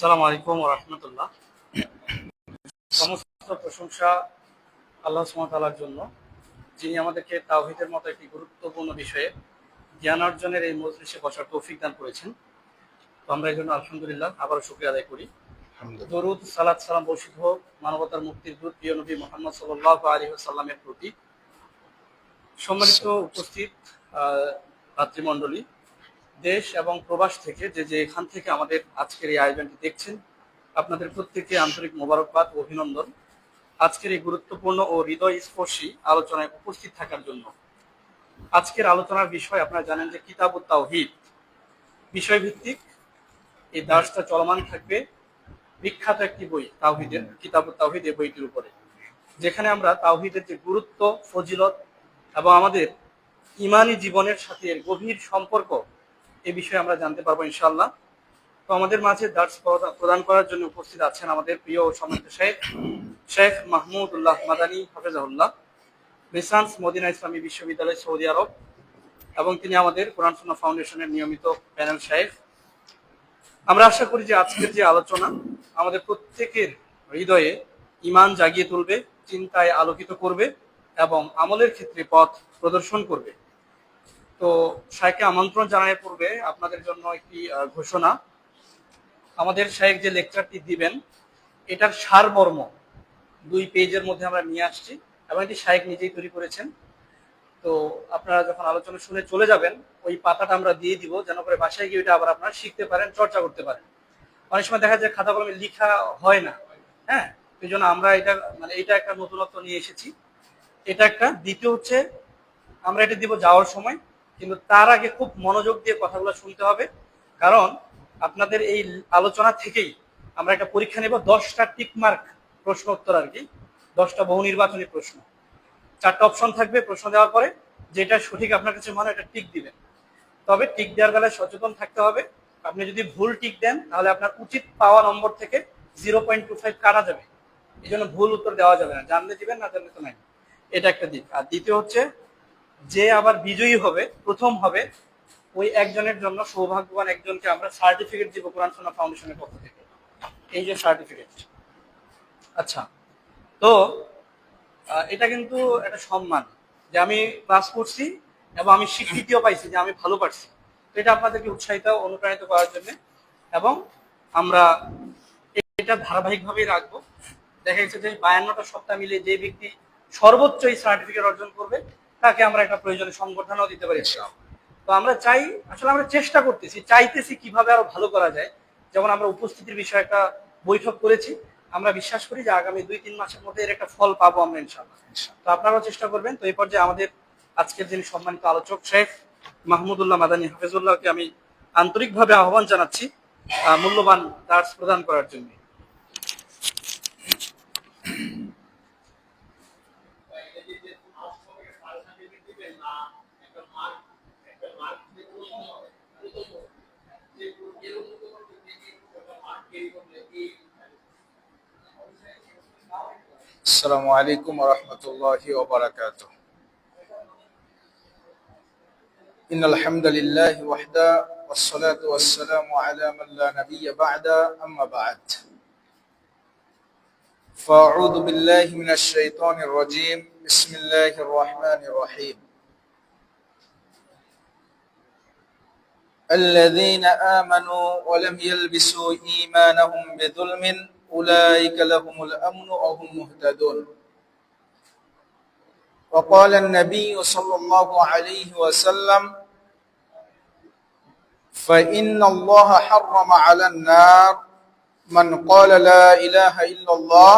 আসসালামু আলাইকুম ওয়া রাহমাতুল্লাহ। সমস্ত প্রশংসা আল্লাহ সুবহানাহু ওয়া তাআলার জন্য, যিনি আমাদেরকে তাওহীদের মতো একটি গুরুত্বপূর্ণ বিষয়ে জ্ঞান অর্জনের এই মজলিসে বসার তৌফিক দান করেছেন। তো আমরা এই জন্য আলহামদুলিল্লাহ আবারও শুকরিয়া আদায় করি। দরুদ সালাত সালাম বর্ষিত হোক মানবতার মুক্তির দূত প্রিয় নবী মুহাম্মদ সাল্লাল্লাহু আলাইহি ওয়াসাল্লামের প্রতি। সম্মানিত উপস্থিত ভাতৃমণ্ডলী, দেশ এবং প্রবাস থেকে যে এখান থেকে আমাদের আজকের এই আয়োজনটি দেখছেন, আপনাদের প্রত্যেককে আন্তরিক মোবারকবাদ ও অভিনন্দন আজকের এই গুরুত্বপূর্ণ ও হৃদয়স্পর্শী আলোচনায় উপস্থিত থাকার জন্য। আজকের আলোচনার বিষয় আপনারা জানেন যে কিতাবুত তাওহীদ বিষয়ভিত্তিক এই দার্সটা চলমান থাকবে বিখ্যাত একটি বই তাওহীদের কিতাবুত তাওহীদ এই বইটির উপরে, যেখানে আমরা তাওহীদের যে গুরুত্ব, ফজিলত এবং আমাদের ঈমানি জীবনের সাথে এর গভীর সম্পর্ক এই বিষয়ে আমরা জানতে পারবো ইনশাআল্লাহ। তো আমাদের মাঝে দার্স প্রদান করার জন্য উপস্থিত আছেন আমাদের প্রিয় ও সম্মানিত শেখ মাহমুদুল্লাহ মাদানী হাফেজাহুল্লাহ, রিসান্স মদিনা ইসলামী বিশ্ববিদ্যালয়, সৌদি আরব, এবং তিনি আমাদের কোরআন সুন্নাহ ফাউন্ডেশনের নিয়মিত প্যানেল শেখ। আমরা আশা করি যে আজকের যে আলোচনা আমাদের প্রত্যেকের হৃদয়ে ঈমান জাগিয়ে তুলবে, চিন্তায় আলোকিত করবে এবং আমলের ক্ষেত্রে পথ প্রদর্শন করবে। তো শাইখকে আমন্ত্রণ জানানোর পূর্বে আপনাদের জন্য একটি ঘোষণা। আমাদের শাইখ যে লেকচারটি দিবেন এটার সারমর্ম 2 পেজের মধ্যে আমরা নিয়ে আসছি এবং এটি শাইখ নিজেই তৈরি করেছেন। তো আপনারা যখন আলোচনা শুনে চলে যাবেন ওই পাতাটা আমরা দিয়ে দিব, যেন করে বাসায় গিয়ে ওইটা আবার আপনারা শিখতে পারেন, চর্চা করতে পারেন। অনেক সময় দেখা যায় খাতা কলমে লেখা হয় না, হ্যাঁ, এই জন্য আমরা এটা একটা নতুনত্ব নিয়ে এসেছি। এটা একটা। দ্বিতীয় হচ্ছে আমরা এটা দিব যাওয়ার সময়, কিন্তু তার আগে খুব মনোযোগ দিয়ে কথাগুলো শুনতে হবে, কারণ আপনাদের এই আলোচনা থেকেই আমরা একটা পরীক্ষা নেব। 10টা টিকমার্ক প্রশ্ন উত্তর আর কি, 10টা বহু নির্বাচনী প্রশ্ন, 4টা অপশন থাকবে। প্রশ্ন দেওয়ার পরে যেটা সঠিক আপনার কাছে মনে হয় এটা টিক দিবেন। তবে টিক দেওয়ার বেলায় সচেতন থাকতে হবে। আপনি যদি ভুল টিক দেন তাহলে আপনার উচিত পাওয়া নম্বর থেকে 0.25 কাটা যাবে। এই জন্য ভুল উত্তর দেওয়া যাবে না, জানলে দিবেন, না জানলে তো নাই। এটা একটা দিক। আর দ্বিতীয় হচ্ছে যে আবার বিজয়ী হবে, প্রথম হবে, ওই একজনের জন্য সৌভাগ্যবান একজনকে আমরা সার্টিফিকেট দিব কোরআন সুন্নাহ ফাউন্ডেশনের পক্ষ থেকে। এই যে সার্টিফিকেট, আচ্ছা, তো এটা কিন্তু একটা সম্মান যে আমি ক্লাস করছি এবং আমি স্বীকৃতিও পাইছি যে আমি ভালো পারছি। তো এটা আপনাদেরকে উৎসাহিত অনুপ্রাণিত করার জন্য, এবং আমরা এটা ধারাবাহিকভাবেই রাখবো। দেখা গেছে যে 52টা সপ্তাহ মিলে যে ব্যক্তি সর্বোচ্চ এই সার্টিফিকেট অর্জন করবে তাকে আমরা একটা প্রয়োজনীয় সংবর্ধনাও দিতে পারি। তো আমরা চাই, আসলে আমরা চেষ্টা করতেছি, চাইতেছি কিভাবে আরো ভালো করা যায়। যেমন আমরা উপস্থিতির বিষয়ে একটা বৈঠক করেছি, আমরা বিশ্বাস করি যে আগামী 2-3 মাসের মধ্যে এর একটা ফল পাবো আমরা ইনশাআল্লাহ। তো আপনারাও চেষ্টা করবেন। তো এই পর্যায়ে আমাদের আজকের যিনি সম্মানিত আলোচক শেখ মাহমুদুল্লাহ মাদানী হাফেজুল্লাহকে আমি আন্তরিকভাবে আহ্বান জানাচ্ছি মূল্যবান দার্স প্রদান করার জন্য। السلام عليكم ورحمة الله وبركاته. إن الحمد لله وحده والصلاة والسلام على من لا نبي بعد أما بعد فأعوذ بالله من الشيطان الرجيم بسم الله الرحمن الرحيم الذين آمنوا ولم يلبسوا إيمانهم بظلم أولئك لهم الأمن وهم مهتدون. وقال النبي صلى الله عليه وسلم فإن الله حرم على النار من قال لا إله إلا الله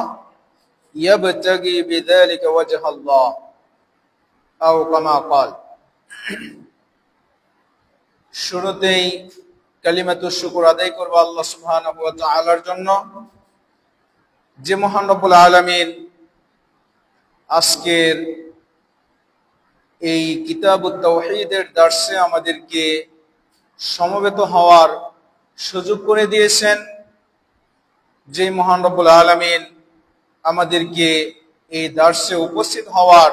يبتغي بذلك وجه الله أو كما قال. শুরুতেই কালিমাতুশ শুকর আদায় করব আল্লাহ সুবহানাহু ওয়া তাআলার জন্য, যে মহান রব্বুল আলামিন আজকের এই কিতাবুত তাওহীদের দার্সে আমাদেরকে সমবেত হওয়ার সুযোগ করে দিয়েছেন। যে মহান রব্বুল আলামিন আমাদেরকে এই দার্সে উপস্থিত হওয়ার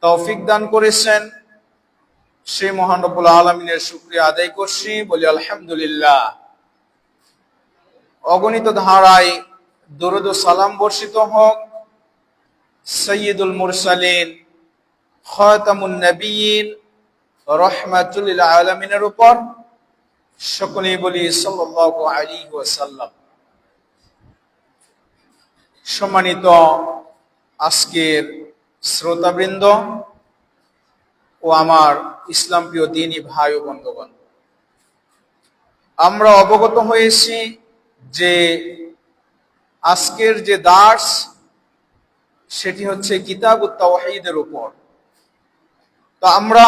তৌফিক দান করেছেন, সেই মহান রব্বুল আলামিনের শুকরিয়া আদায় করছি, বলি আলহামদুলিল্লাহ। অগণিত ধারায় দরুদ ও সালাম বর্ষিত হোক সাইয়্যিদুল মুরসালিন খাতামুন নবিয়্যিন রাহমাতুল লিল আলামিনের উপর। সকলেই বলি সাল্লাল্লাহু আলাইহি ওয়াসাল্লাম। সম্মানিত আজকের শ্রোতাবৃন্দ ও আমার ইসলাম প্রিয় দ্বীনী ভাই ও বন্ধুগণ, আমরা অবগত হয়েছি যে আজকের যে দার্স সেটি হচ্ছে কিতাবুত তাওহীদের উপর। তো আমরা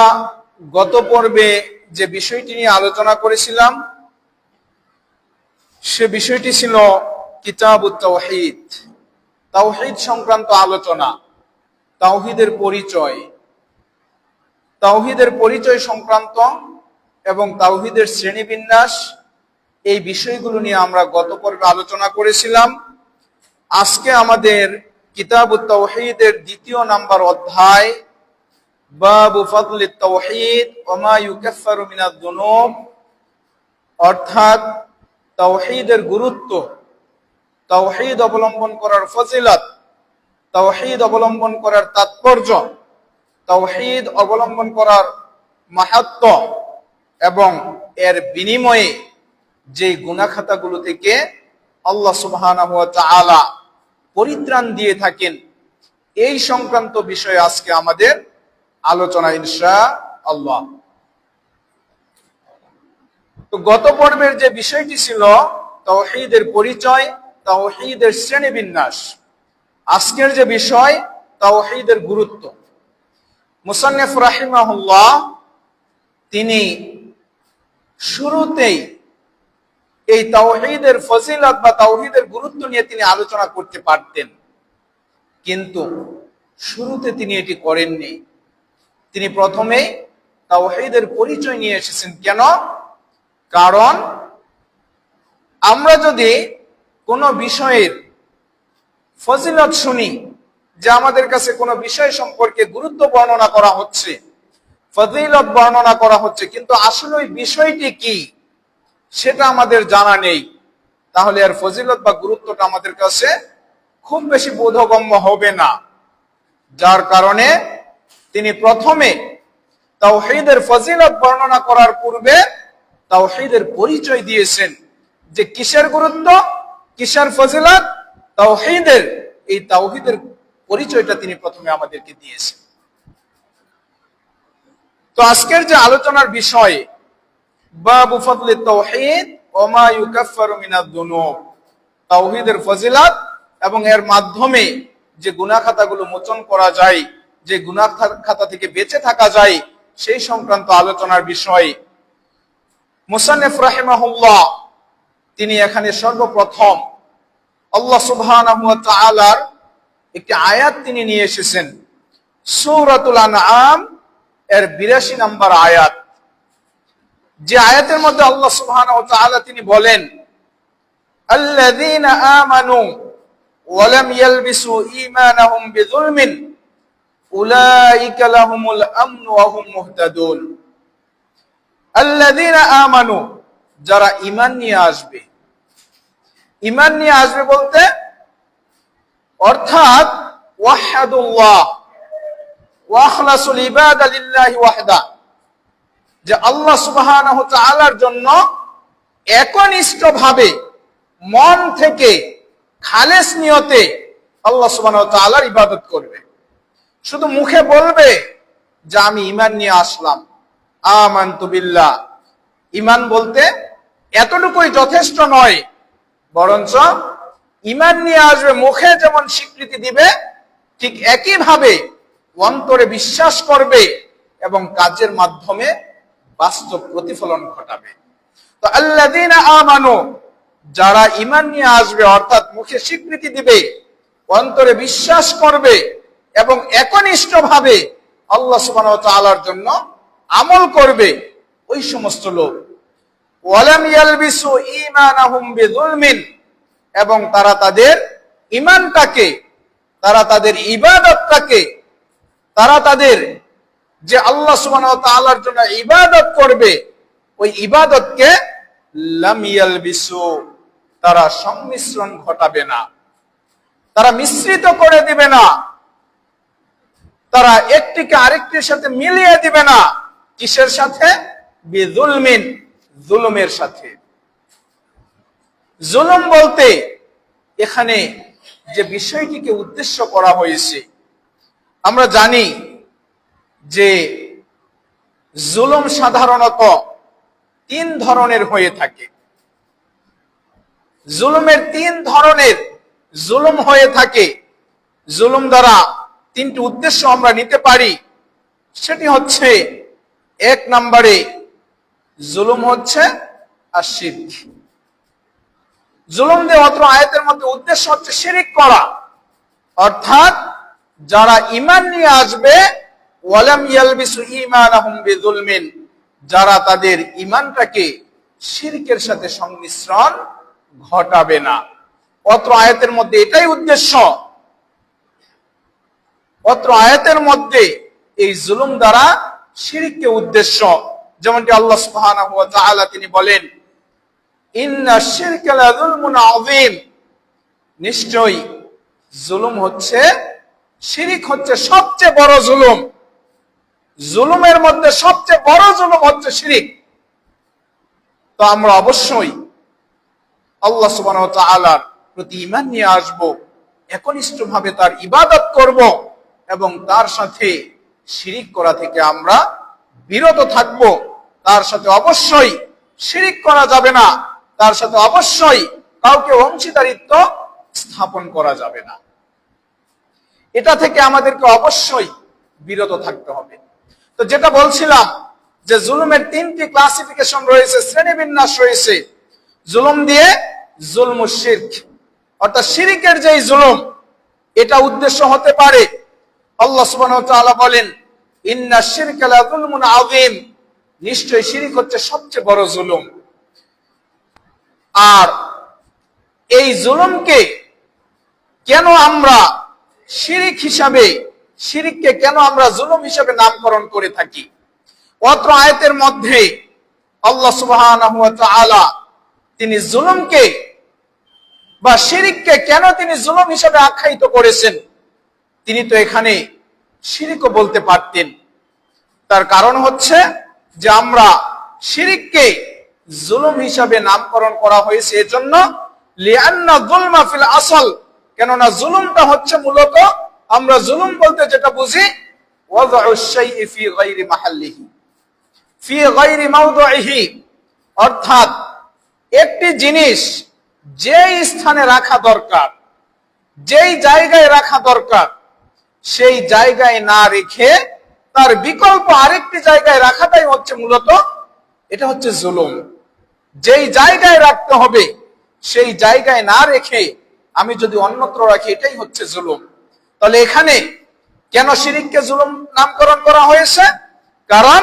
গত পর্বে যে বিষয়টি নিয়ে আলোচনা করেছিলাম সে বিষয়টি ছিল কিতাবুত তাওহীদ, তাওহীদ সংক্রান্ত আলোচনা, তাওহীদের পরিচয়, তাওহীদের পরিচয় সংক্রান্ত এবং তাওহীদের শ্রেণীবিন্যাস, এই বিষয়গুলো নিয়ে আমরা গত পর্বে আলোচনা করেছিলাম। আজকে আমাদের কিতাবুত তাওহীদের ২য় নাম্বার অধ্যায় বাবু ফাদলিত তাওহীদ ওয়া মা ইউকাফফারু মিনাদ যুনুব, অর্থাৎ তাওহীদের গুরুত্ব, তাওহীদ অবলম্বন করার ফজিলত, তাওহীদ অবলম্বন করার তাৎপর্য, তাওহীদ অবলম্বন করার মাহাত্ম্য এবং এর বিনিময়ে যে গুনাহ খাতাগুলো থেকে আল্লাহ সুবহানাহু ওয়া তাআলা পরিত্রাণ দিয়ে থাকেন, এই সংক্রান্ত বিষয়ে আজকে আমাদের আলোচনা ইনশাআল্লাহ। তো গত পর্বের যে বিষয়টি ছিল তাওহীদের পরিচয়, তাওহীদের শ্রেণীবিন্যাস, আজকের যে বিষয় তাওহীদের গুরুত্ব। মুসান্নিফ রাহিমাহুল্লাহ তিনি শুরুতেই এই তাওহীদের ফজিলত বা তাওহীদের গুরুত্ব নিয়ে তিনি আলোচনা করতে পারতেন, কিন্তু শুরুতে তিনি এটি করেননি। তিনি প্রথমেই তাওহীদের পরিচয় নিয়ে এসেছেন। কেন? কারণ আমরা যদি কোনো বিষয়ের ফজিলত শুনি, যে আমাদের কাছে কোনো বিষয় সম্পর্কে গুরুত্ব বর্ণনা করা হচ্ছে, ফজিলত বর্ণনা করা হচ্ছে, কিন্তু আসলে ওই বিষয়টি কি সেটা আমাদের জানা নেই, তাহলে আর ফজিলত বা গুরুত্বটা আমাদের কাছে খুব বেশি বোধগম্য হবে না। যার কারণে তিনি প্রথমে তাওহীদের ফজিলত বর্ণনা করার পূর্বে তাওহীদের পরিচয় দিয়েছেন, যে কিসের গুরুত্ব, কিসের ফজিলত, তাওহীদের, এই তাওহীদের পরিচয়টা তিনি প্রথমে আমাদেরকে দিয়েছেন। তো আজকের যে আলোচনার বিষয় বাবু ফাদলিত তাওহীদ ওয়া মা ইউকাফফারু মিনাদ যুনুব, তাওহীদের ফজিলত এবং এর মাধ্যমে যে গুনাহ খাতাগুলো মোচন করা যায়, যে গুনাহ খাতা থেকে বেঁচে থাকা যায়, সেই সংক্রান্ত আলোচনার বিষয়। মুসান্নিফ রাহিমাহুল্লাহ তিনি এখানে সর্বপ্রথম আল্লাহ সুবহানাহু ওয়া তাআলার একটি আয়াত তিনি নিয়ে এসেছেন, সূরাতুল আনআম এর ৮২ নম্বর আয়াত, যে আয়াতের মধ্যে আল্লাহ সুবহানাহু ওয়া তাআলা তিনি বলেন, আল্লাযীনা আমানু ওয়া লাম ইয়ালবিসু ঈমানাহুম বিযুলমিন উলাইকা লাহুমুল আমনু ওয়া হুম মুহতাদুন। আল্লাযীনা আমানু, যারা ঈমান নিয়ে আসবে। ঈমান নিয়ে আসবে বলতে অর্থাৎ ওয়াহদাল্লাহ ওয়া আখলাসুল ইবাদা লিল্লাহি ওয়াহদা, যে আল্লাহ সুবহানাহু ওয়া তাআলার জন্য একনিষ্ঠভাবে মন থেকে খালেস নিয়তে আল্লাহ সুবহানাহু ওয়া তাআলার ইবাদত করবে। শুধু মুখে বলবে যে আমি ঈমান নিয়ে আসলাম, আমানতু বিল্লাহ, ঈমান বলতে এতটুকুই যথেষ্ট নয়, বরঞ্চ ঈমান নিয়ে আসবে, মুখে যেমন স্বীকৃতি দিবে ঠিক একইভাবে অন্তরে বিশ্বাস করবে এবং কাজের মাধ্যমে বাস্তব প্রতিফলন ঘটাবে। তো আল্লাযীনা আমানু, যারা ঈমান নিয়ে আসবে, অর্থাৎ মুখে স্বীকৃতি দিবে, অন্তরে বিশ্বাস করবে এবং একনিষ্ঠভাবে আল্লাহ সুবহানাহু ওয়া তাআলার জন্য আমল করবে, ওই সমস্ত লোক। ওয়ালাম ইয়ালবিসু ঈমানাহুম বিযুলমিন, এবং তারা তাদের ঈমানটাকে, তারা তাদের ইবাদতটাকে, তারা তাদের যে আল্লাহ সুবহানাহু ওয়া তাআলার জন্য ইবাদত করবে, ওই ইবাদতকে লাম ইয়ালবিসু, তারা সংমিশ্রণ ঘটাবে না, তারা মিশ্রিত করে দিবে না, তারা একটিকে আরেকটির সাথে মিলিয়ে দিবে না। কিসের সাথে? বিযুলমিন, জুলুমের সাথে। জুলুম বলতে এখানে যে বিষয়টিকে উদ্দেশ্য করা হয়েছে, আমরা জানি যে জুলুম সাধারণত 3 ধরনের হয়ে থাকে। জুলুমের 3 ধরনের জুলুম হয়ে থাকে। জুলুম দ্বারা 3টি উদ্দেশ্য আমরা নিতে পারি। সেটি হচ্ছে, 1 নম্বরে জুলুম হচ্ছে আশিরক। জুলুম দিয়ে অত্র আয়াতের মধ্যে উদ্দেশ্য হচ্ছে শিরিক করা, অর্থাৎ যারা ঈমান নিয়ে আসবে, ওয়ালাম ইয়ালবিসু ঈমানাহুম বিযুলমিন, যারা তাদের ঈমানটাকে শিরকের সাথে সংমিশ্রণ ঘটাবে না। অত্র আয়াতের মধ্যে এটাই উদ্দেশ্য। অত্র আয়াতের মধ্যে এই জুলুম দ্বারা শিরককে উদ্দেশ্য। যেমনটি আল্লাহ সুবহানাহু ওয়া তাআলা তিনি বলেন, ইন্না শিরকা লাযুলমুন আযীম, নিশ্চয়ই জুলুম হচ্ছে, শিরিক হচ্ছে সবচেয়ে বড় জুলুম। জুলুমের মধ্যে সবচেয়ে বড় জুলুম হচ্ছে শিরিক। তো আমরা অবশ্যই আল্লাহ সুবহানাহু ওয়া তাআলার প্রতি ঈমান নিয়ে আসব, একনিষ্ঠভাবে তার ইবাদত করব এবং তার সাথে শিরিক করা থেকে আমরা বিরত থাকব। তার সাথে অবশ্যই শিরিক করা যাবে না, তার সাথে অবশ্যই কাউকে অংশীদারিত্ব স্থাপন করা যাবে না। এটা থেকে আমাদেরকে অবশ্যই বিরত থাকতে হবে। তো যেটা বলছিলাম যে জুলুমের 3টি ক্লাসিফিকেশন রয়েছে, শ্রেণীবিন্যাস রয়েছে। জুলুম দিয়ে জুলমুশ শিরক, অর্থাৎ শিরিকের যেই জুলুম, এটা উদ্দেশ্য হতে পারে। আল্লাহ সুবহানাহু ওয়া তাআলা বলেন, ইন্না শিরকা লাযুলমুন আযীম, নিশ্চয়ই শিরিক হচ্ছে সবচেয়ে বড় জুলুম। আর এই জুলুমকে কেন আমরা শিরিক হিসাবে, শিরিককে কেন আমরা জুলুম হিসাবে নামকরণ করে থাকি? অত্র আয়াতের মধ্যে আল্লাহ সুবহানাহু ওয়া তাআলা তিনি জুলুমকে বা শিরিককে কেন তিনি জুলুম হিসাবে আখ্যায়িত করেছেন? তিনি তো এখানে শিরিকও বলতে পারতেন। তার কারণ হচ্ছে যে আমরা শিরিককে জুলুম হিসাবে নামকরণ করা হয়েছে এজন্য, লিআন্না যুলমা ফিল আসল, কেননা জুলুমটা হচ্ছে মূলত, আমরা জুলুম বলতে যেটা বুঝি, ওয়াযউ শাইই ফি গায়রি মাহাল্লিহি, ফি গায়রি মাওদিহি, অর্থাৎ একটি জিনিস যেই স্থানে রাখা দরকার, যেই জায়গায় রাখা দরকার, সেই জায়গায় না রেখে তার বিকল্প আরেকটি জায়গায় রাখাটাই হচ্ছে মূলত, এটা হচ্ছে জুলুম। যেই জায়গায় রাখতে হবে সেই জায়গায় না রেখে আমি যদি অন্যত্র রাখি, এটাই হচ্ছে জুলুম। তাহলে এখানে কেন শিরিককে জুলুম নামকরণ করা হয়েছে? কারণ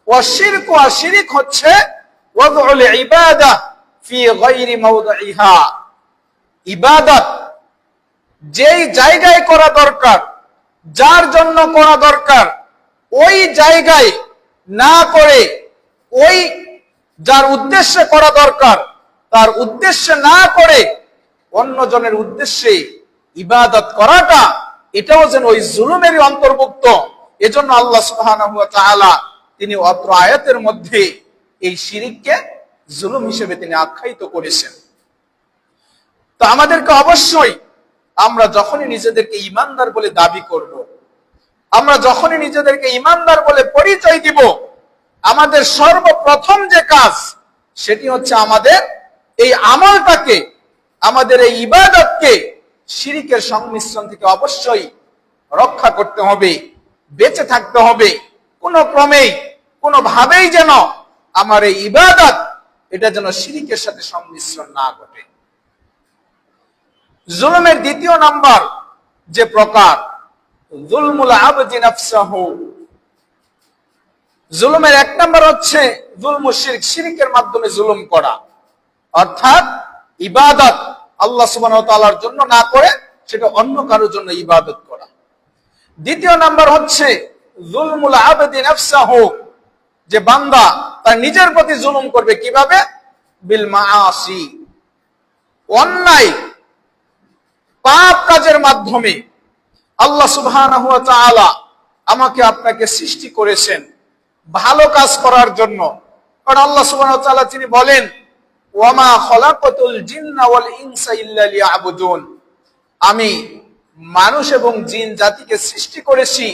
ওয়াশিরকু, আর শিরিক হচ্ছে ওয়াদউল ইবাদাহ ফি গায়রি মাওদিহা, ইবাদত যেই জায়গায় করা দরকার, যার জন্য করা দরকার, ওই জায়গায় না করে, ওই যার উদ্দেশ্যে করা দরকার তার উদ্দেশ্যে না করে অন্যজনের উদ্দেশ্যে ইবাদত করাটা, এটাও যেন ওই জুলুমেরই অন্তর্ভুক্ত। এজন্য আল্লাহ সুবহানাহু ওয়া তাআলা তিনি অত্র আয়াতের মধ্যে এই শিরিককে জুলুম হিসেবে তিনি আখ্যায়িত করেছেন। তো আমাদেরকে অবশ্যই, আমরা যখনই নিজেদেরকে ঈমানদার বলে দাবি করব, আমরা যখনই নিজেদেরকে ঈমানদার বলে পরিচয় দিব, আমাদের সর্বপ্রথম যে কাজ সেটি হচ্ছে আমাদের এই আমলটাকে, আমাদের এই ইবাদতকে শিরিকের সংমিশ্রণ থেকে অবশ্যই রক্ষা করতে হবে, বেঁচে থাকতে হবে। কোনো ক্রমেই, কোনো ভাবেই যেন আমার এই ইবাদত, এটা যেন শিরিকের সাথে সংমিশ্রণ না ঘটে। জুলুমের 2য় নাম্বার যে প্রকার, যুলমুল আবদি নাফসাহু। জুলুমের 1 নাম্বার হচ্ছে যুলমুশ শিরক, শিরকের মাধ্যমে জুলুম করা, অর্থাৎ ইবাদত আল্লাহ সুবহানাহু ওয়া তাআলার জন্য না করে সেটা অন্য কারোর জন্য ইবাদত করা। 2য় নাম্বার হচ্ছে যুলমুল আবদি নাফসাহু, যে বান্দা তার নিজের প্রতি জুলুম করবে, কিভাবে? বিল মাআসি, অন্যায় পাপ কাজের মাধ্যমে আল্লাহ সুবহানাহু ওয়া তাআলা আমাকে আপনাকে সৃষ্টি করেছেন ভালো কাজ করার জন্য। কারণ আল্লাহ সুবহানাহু ওয়া তাআলা তিনি বলেন, ওয়ামা খলাকাতুল জিন্না ওয়াল ইনসা ইল্লা লিয়াবুদুন, আমি মানুষ এবং জিন জাতিকে সৃষ্টি করেছি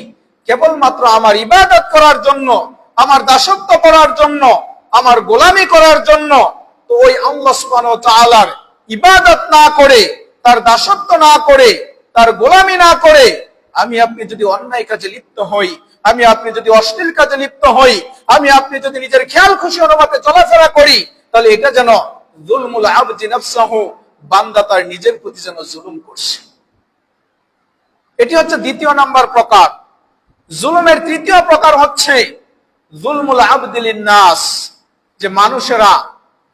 কেবলমাত্র আমার ইবাদত করার জন্য, আমার দাসত্ব করার জন্য, আমার গোলামি করার জন্য। তো ওই আল্লাহ সুবহানাহু ওয়া তাআলার ইবাদত না করে, তার দাসত্ব না করে, তার গোলামি না করে আমি আপনি যদি অন্যায় কাজে লিপ্ত হই, আমি আপনি যদি অশ্লীল কাজে লিপ্ত হই, আমি আপনি যদি নিজের খেয়াল খুশি অনুমতে চলাফেরা করি, তাহলে এটা যেন যুলমুল আবদি নাফসাহু, বান্দা তার নিজের প্রতি যেন জুলুম করছে। এটি হচ্ছে দ্বিতীয় নাম্বার প্রকার। জুলুমের তৃতীয় প্রকার হচ্ছে যুলমুল আবদি লিন-নাস, যে মানুষেরা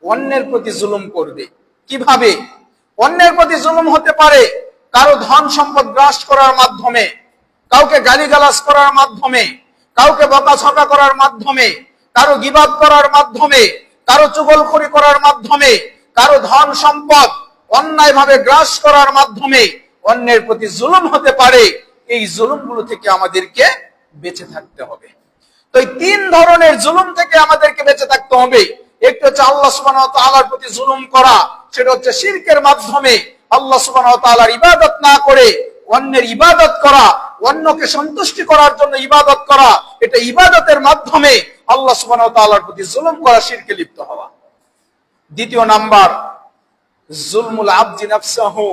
অন্যের প্রতি জুলুম করবে। কিভাবে অন্যের প্রতি জুলুম হতে পারে? কারো ধন সম্পদ গ্রাস করার মাধ্যমে, কাউকে গালিগালাজ করার মাধ্যমে, কাউকে বকাঝকা করার মাধ্যমে, কারো গীবাত করার মাধ্যমে, কারো চুগলখড়ি করার মাধ্যমে, কারো ধন সম্পদ অন্যায়ভাবে গ্রাস করার মাধ্যমে অন্যের প্রতি জুলুম হতে পারে। এই জুলুমগুলো থেকে আমাদেরকে বেঁচে থাকতে হবে। তো এই তিন ধরনের জুলুম থেকে আমাদেরকে বেঁচে থাকতে হবে। একটি হচ্ছে আল্লাহ সুবহানাহু ওয়া তাআলার প্রতি জুলুম করা, সেটা হচ্ছে শিরকের মাধ্যমে আল্লাহ সুবহানাহু ওয়া তাআলার ইবাদত না করে অন্যের ইবাদত করা, অন্যকে সন্তুষ্টি করার জন্য ইবাদত করা, এটা ইবাদতের মাধ্যমে আল্লাহ সুবহানাহু ওয়া তাআলার প্রতি জুলুম করা, শিরকে লিপ্ত হওয়া। দ্বিতীয় নাম্বার যুলমুল আবদি নাফসাহু,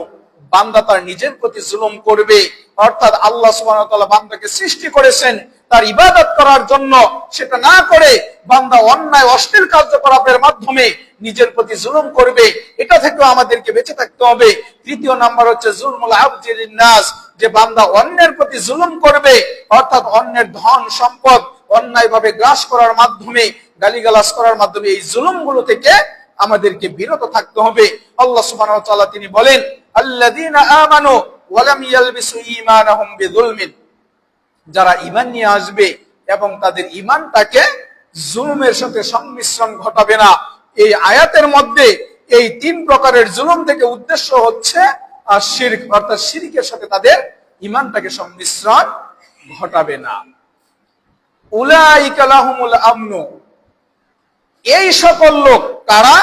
বান্দা তার নিজের প্রতি জুলুম করবে। অর্থাৎ আল্লাহ সুবহানাহু ওয়া তাআলা বান্দাকে সৃষ্টি করেছেন তার ইবাদত করার জন্য, সেটা না করে বান্দা অন্যায় অশ্লীল কার্যকলাপের মাধ্যমে নিজের প্রতি জুলুম করবে। এটা থেকেও আমাদেরকে বেঁচে থাকতে হবে। তৃতীয় নাম্বার হচ্ছে যুলমুল আবদি লিন-নাস, যে বান্দা অন্যের প্রতি জুলুম করবে, অর্থাৎ অন্যের ধন সম্পদ অন্যায়ভাবে গ্রাস করার মাধ্যমে, গালিগালাজ করার মাধ্যমে এই জুলুমগুলো থেকে আমাদেরকে বিরত থাকতে হবে। আল্লাহ সুবহানাহু ওয়া তাআলা তিনি বলেন, আল্লাযীনা আমানু ওয়া লাম ইয়ালবিসু ঈমানাহুম বিযুলমিন, যারা ঈমান নিয়ে আসবে এবং তাদের ঈমানটাকে জুলুমের সাথে সংমিশ্রণ ঘটাবে না। এই আয়াতের মধ্যে এই তিন প্রকারের জুলুম থেকে উদ্দেশ্য হচ্ছে আর শিরক, অর্থাৎ শিরকের সাথে তাদের ঈমানটাকে সংমিশ্রণ ঘটাবে না। উলাইকা লাহুমুল আমনু, এই সকল লোক কারা?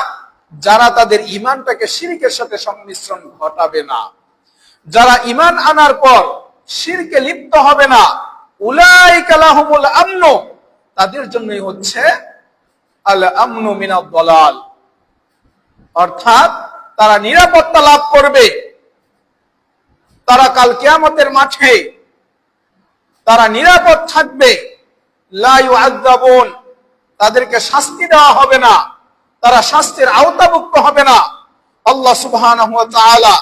যারা তাদের ঈমানটাকে শিরকের সাথে সংমিশ্রণ ঘটাবে না, যারা ঈমান আনার পর শিরকে লিপ্ত হবে না। উলাইকা লাহুমুল আমনু, তাদের জন্যই হচ্ছে আল আমনু মিনাদ দালাল, অর্থাৎ তারা নিরাপত্তা লাভ করবে। তারা কাল কিয়ামতের মাঠে তারা নিরাপদ থাকবে। লা ইউআযাবুন, তাদেরকে শাস্তি দেওয়া হবে না, তারা শাস্তির আওতাভুক্ত হবে না। আল্লাহ সুবহানাহু ওয়া তাআলা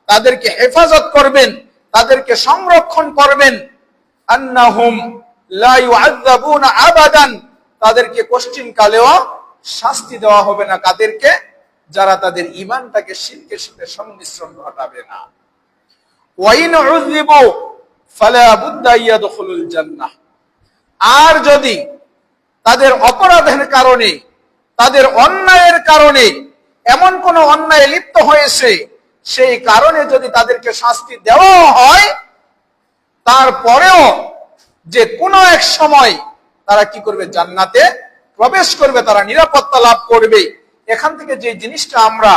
তাদেরকে হেফাজত করবেন, তাদেরকে সংরক্ষণ করবেন। আন্নাহুম লা ইউআযাবুনা আবাদান, তাদেরকে কোশ্চিন কালেও শাস্তি দেওয়া হবে না। কাদেরকে? যারা তাদের ঈমানটাকে শিরকের সাথে সংমিশ্রণ ঘটাবে না। ওয়া ইন উযিবু ফালা বুদ্দা ইয়াদখুলুল জান্নাহ, আর যদি তাদের অপরাধের কারণে, তাদের অন্যায়ের কারণে, এমন কোন অন্যায় লিপ্ত হয়েছে সেই কারণে যদি তাদেরকে শাস্তি দেওয়া হয়, তারপরেও যে কোনো এক সময় তারা কি করবে? জান্নাতে প্রবেশ করবে, তারা নিরাপত্তা লাভ করবে। এখান থেকে যে জিনিসটা আমরা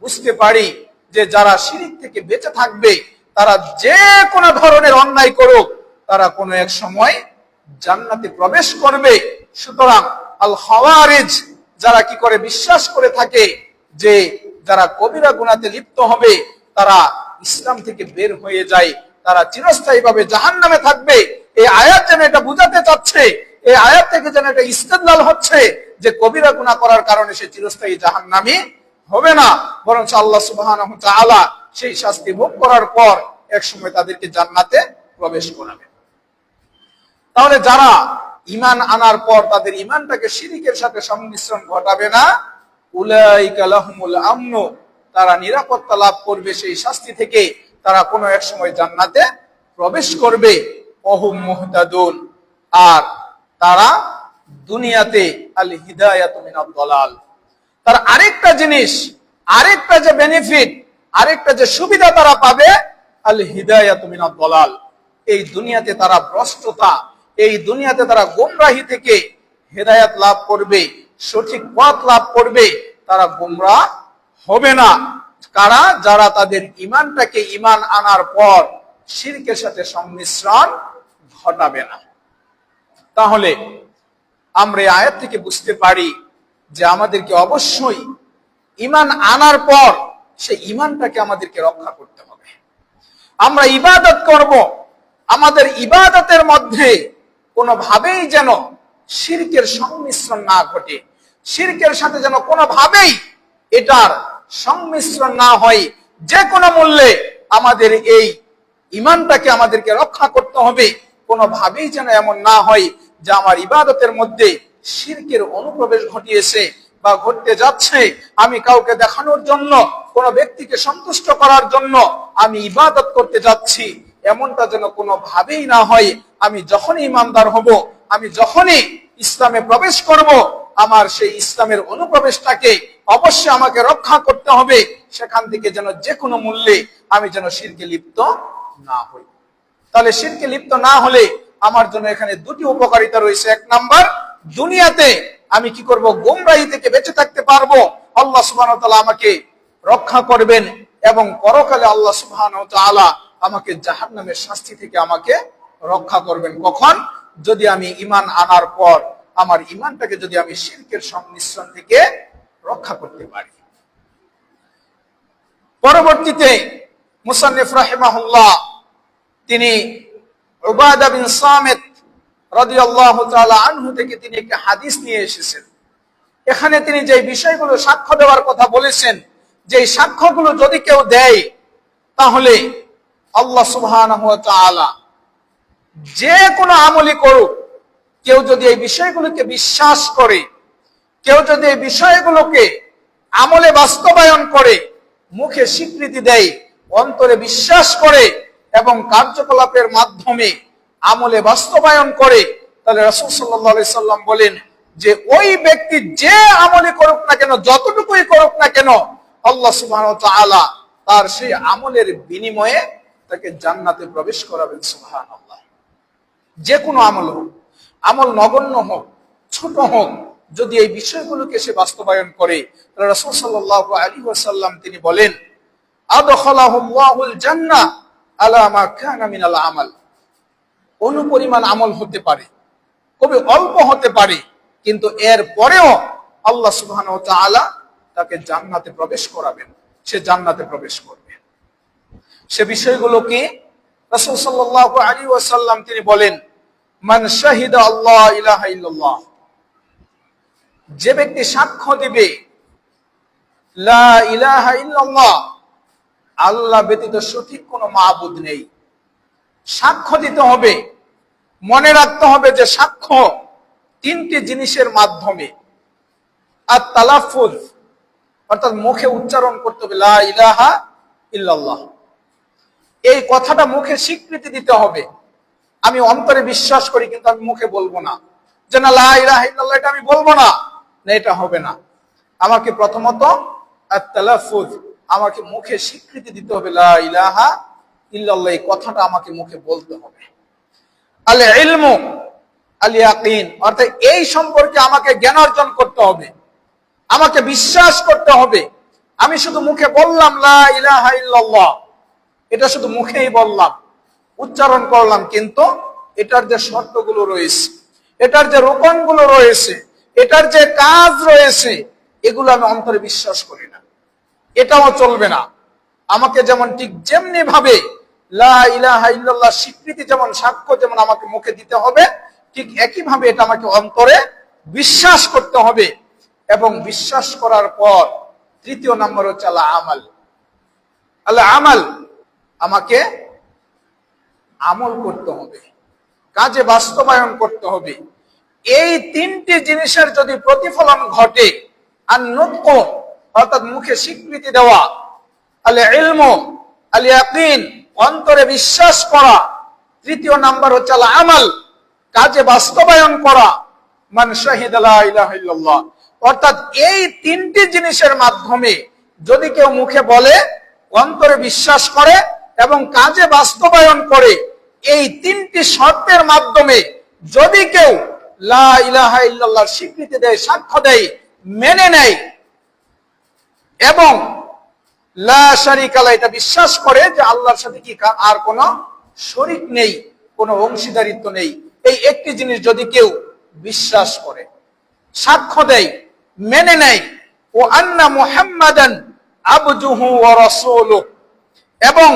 বুঝতে পারি যে যারা শিরক থেকে বেঁচে থাকবে, তারা যে কোনো ধরনের অন্যায় করুক, তারা কোনো এক সময় জান্নাতে প্রবেশ করবে। সুতরাং আল খাওয়ারিজ যারা কি করে? বিশ্বাস করে থাকে যে যারা কবিরা গুনাতে লিপ্ত হবে তারা ইসলাম থেকে বের হয়ে যায়, তারা চিরস্থায়ীভাবে জাহান্নামে থাকবে। এই আয়াত যেন এটা বুঝাতে চাচ্ছে, এই আয়াত থেকে যেন এটা ইস্তেদলাল হচ্ছে যে কবিরা গুনাহ করার কারণে সে চিরস্থায়ী জাহান্নামী হবে না, বরং আল্লাহ সুবহানাহু ওয়া তাআলা সেই শাস্তি ভোগ করার পর এক সময় তাদেরকে জান্নাতে প্রবেশ করাবে। তাহলে যারা ঈমান আনার পর তাদের ঈমানটাকে শিরকের সাথে সংমিশ্রণ ঘটাবে না, উলাইকা লাহুমুল আমনু, তারা নিরাপত্তা লাভ করবে সেই শাস্তি থেকে, তারা কোনো এক সময় জান্নাতে প্রবেশ করবে। ওহুম মুহতাদুন, আর তারা দুনিয়াতে আল হিদায়াতু মিনাদ দালাল, তার আরেকটা জিনিস, আরেকটা যে বেনিফিট আরেকটা যে সুবিধা তারা পাবে, আল হিদায়াতু মিনাদ দালাল, এই দুনিয়াতে তারা ভ্রষ্টতা, এই দুনিয়াতে তারা গোমরাহি থেকে হেদায়াত লাভ করবে, সঠিক পথ লাভ করবে, তারা গোমরাহ হবে না। কারা? যারা তাদের ঈমানটাকে ঈমান আনার পর শিরকের সাথে সংমিশ্রণ ঘটাবে না। তাহলে আমরা এই আয়াত থেকে বুঝতে পারি যে আমাদেরকে অবশ্যই ঈমান আনার পর সেই ঈমানটাকে আমাদেরকে রক্ষা করতে হবে। আমরা ইবাদত করব, আমাদের ইবাদতের মধ্যে কোনোভাবেই যেন শিরকের সংমিশ্রণ না ঘটে, শিরকের সাথে যেন কোনোভাবেই এটার সংমিশ্রণ না হয়। যে কোনো মূল্যে আমাদের এই ঈমানটাকে আমাদেরকে রক্ষা করতে হবে। কোনোভাবেই যেন এমন না হয় যে আমার ইবাদতের মধ্যে শিরকের অনুপ্রবেশ ঘটিয়েছে বা ঘটতে যাচ্ছে, আমি কাউকে দেখানোর জন্য, কোনো ব্যক্তিকে সন্তুষ্ট করার জন্য আমি ইবাদত করতে যাচ্ছি, এমনটা যেন কোনোভাবেই না হয়। আমি যখনই ইমানদার হব, আমি যখনই ইসলামে প্রবেশ করব, আমার সেই ইসলামের অনুপ্রবেশটাকে অবশ্যই আমাকে রক্ষা করতে হবে। সেখান থেকে যেন যে কোনো মূল্যে আমি যেন শিরকে লিপ্ত না হই। তাহলে শিরকে লিপ্ত না হলে আমার জন্য এখানে দুটি উপকারিতা রয়েছে। এক নাম্বার, দুনিয়াতে আমি কি করব? গোমরাহি থেকে বেঁচে থাকতে পারবো, আল্লাহ সুবহানাহু ওয়া তাআলা আমাকে রক্ষা করবেন, এবং পরকালে আল্লাহ সুবহানাহু ওয়া তাআলা আমাকে জাহান্নামের শাস্তি থেকে আমাকে রক্ষা করবেন। কখন? যদি আমি ঈমান আনার পর আমার ঈমানটাকে যদি আমি শিরকের সংমিশ্রণ থেকে রক্ষা করতে পারি। পরবর্তীতে মুসান্নিফ রাহিমাহুল্লাহ তিনি উবাদা বিন সামিত রাদিয়াল্লাহু তাআলা আনহু থেকে তিনি একটা হাদিস নিয়ে এসেছেন। এখানে তিনি যে বিষয়গুলো সাক্ষ্য দেওয়ার কথা বলেছেন, যে সাক্ষ্যগুলো যদি কেউ দেয়, তাহলে আল্লাহ সুবহানাহু ওয়া তাআলা যে কোনো আমলই করুক, কেউ যদি এই বিষয়গুলোকে বিশ্বাস করে, কেউ যদি এই বিষয়গুলোকে আমলে বাস্তবায়ন করে, মুখে স্বীকৃতি দেয়, অন্তরে বিশ্বাস করে এবং কার্যকলাপের মাধ্যমে আমলে বাস্তবায়ন করে, তাহলে রাসূল সাল্লাল্লাহু আলাইহি সাল্লাম বলেন যে ওই ব্যক্তি যে আমলে করুক না কেন, যতটুকুই করুক না কেন, আল্লাহ সুবহানাহু ওয়া তাআলা তার সেই আমলের বিনিময়ে তাকে জান্নাতে প্রবেশ করাবেন। সুবহানাল্লাহ। যে কোনো আমল হোক, আমল নগণ্য হোক, ছোট হোক, যদি এই বিষয়গুলোকে সে বাস্তবায়ন করে, তাহলে রাসূল সাল্লাল্লাহু আলাইহি ওয়াসাল্লাম তিনি বলেন, আদখালাহুল্লাহুল জান্নাহ আলা মা কানা মিনাল আমাল। অনুপরিমাণ আমল হতে পারে, খুবই অল্প হতে পারে, কিন্তু এর পরেও আল্লাহ সুবহানাহু ওয়া তাআলা তাকে জান্নাতে প্রবেশ করাবেন, সে জান্নাতে প্রবেশ করবে। সে বিষয়গুলো কি? রাসূল সাল্লাল্লাহু আলাইহি ওয়াসাল্লাম তিনি বলেন, মান শাহিদা আল্লাহ ইলাহা ইল্লাল্লাহ, যে ব্যক্তি সাক্ষ্য দিবে লা ইলাহা ইল্লাল্লাহ, আল্লাহ ব্যতীত সঠিক কোনো মাবুদ নেই। সাক্ষ্য দিতে হবে, মনে রাখতে হবে যে সাক্ষ্য তিনটি জিনিসের মাধ্যমে। আর তালাফুজ, অর্থাৎ মুখে উচ্চারণ করতে হবে লা ইলাহা ইল্লাল্লাহ, এই কথাটা মুখে স্বীকৃতি দিতে হবে। আমি অন্তরে বিশ্বাস করি কিন্তু আমি মুখে বলবো না যে না লা ইলাহা ইল্লাল্লাহ, এটা আমি বলবো না, না এটা হবে না। আমাকে প্রথমত আত-তালাফুজ, আমাকে মুখে স্বীকৃতি দিতে হবে লা ইলাহা ইল্লাল্লাহ, এই কথাটা আমাকে মুখে বলতে হবে। আল ইলমু আল ইয়াকিন, অর্থাৎ এই সম্পর্কে আমাকে জ্ঞান অর্জন করতে হবে, আমাকে বিশ্বাস করতে হবে। আমি শুধু মুখে বললাম লা ইলাহা ইল্লাল্লাহ, এটা শুধু মুখেই বললাম, উচ্চারণ করলাম, কিন্তু এটার যে শর্তগুলো রয়েছে, এটার যে রোকনগুলো রয়েছে, এটার যে কাজ রয়েছে, এগুলো আমি অন্তরে বিশ্বাস করি না, এটাও চলবে না। আমাকে যেমন ঠিক যেমনি ভাবে লা ইলাহা ইল্লাল্লাহ স্বীকৃতি যেমন, সাক্ষ্য যেমন আমাকে মুখে দিতে হবে, ঠিক একই ভাবে এটা আমাকে অন্তরে বিশ্বাস করতে হবে। এবং বিশ্বাস করার পর তৃতীয় নম্বর হচ্ছে আল আমাল। আল আমাল, আমাকে আমল করতে হবে, কাজে বাস্তবায়ন করতে হবে। এই তিনটি জিনিসের যদি প্রতিফলন ঘটে, আর নুতক অর্থাৎ মুখে স্বীকৃতি দেওয়া, আল ইলমু আল ইয়াকিন অন্তরে বিশ্বাস করা, তৃতীয় নাম্বার হচ্ছে আল আমাল কাজে বাস্তবায়ন করা, মান শাহিদা লা ইলাহা ইল্লাল্লাহ, অর্থাৎ এই তিনটি জিনিসের মাধ্যমে যদি কেউ মুখে বলে, অন্তরে বিশ্বাস করে এবং কাজে বাস্তবায়ন করে, এই তিনটি শর্তের মাধ্যমে যদি কেউ লা ইলাহা ইল্লাল্লাহর স্বীকৃতি দেয়, সাক্ষ্য দেয়, মেনে নেয় এবং লা শারীকা লাহু এটা বিশ্বাস করে যে আল্লাহর সাথে কি আর কোনো শরীক নেই, কোনো অংশীদারিত্ব নেই, এই একটি জিনিস যদি কেউ বিশ্বাস করে, সাক্ষ্য দেয়, মেনে নেয়, ও আন্না মুহাম্মাদান আবদুহু ওয়া রাসূলুহু, এবং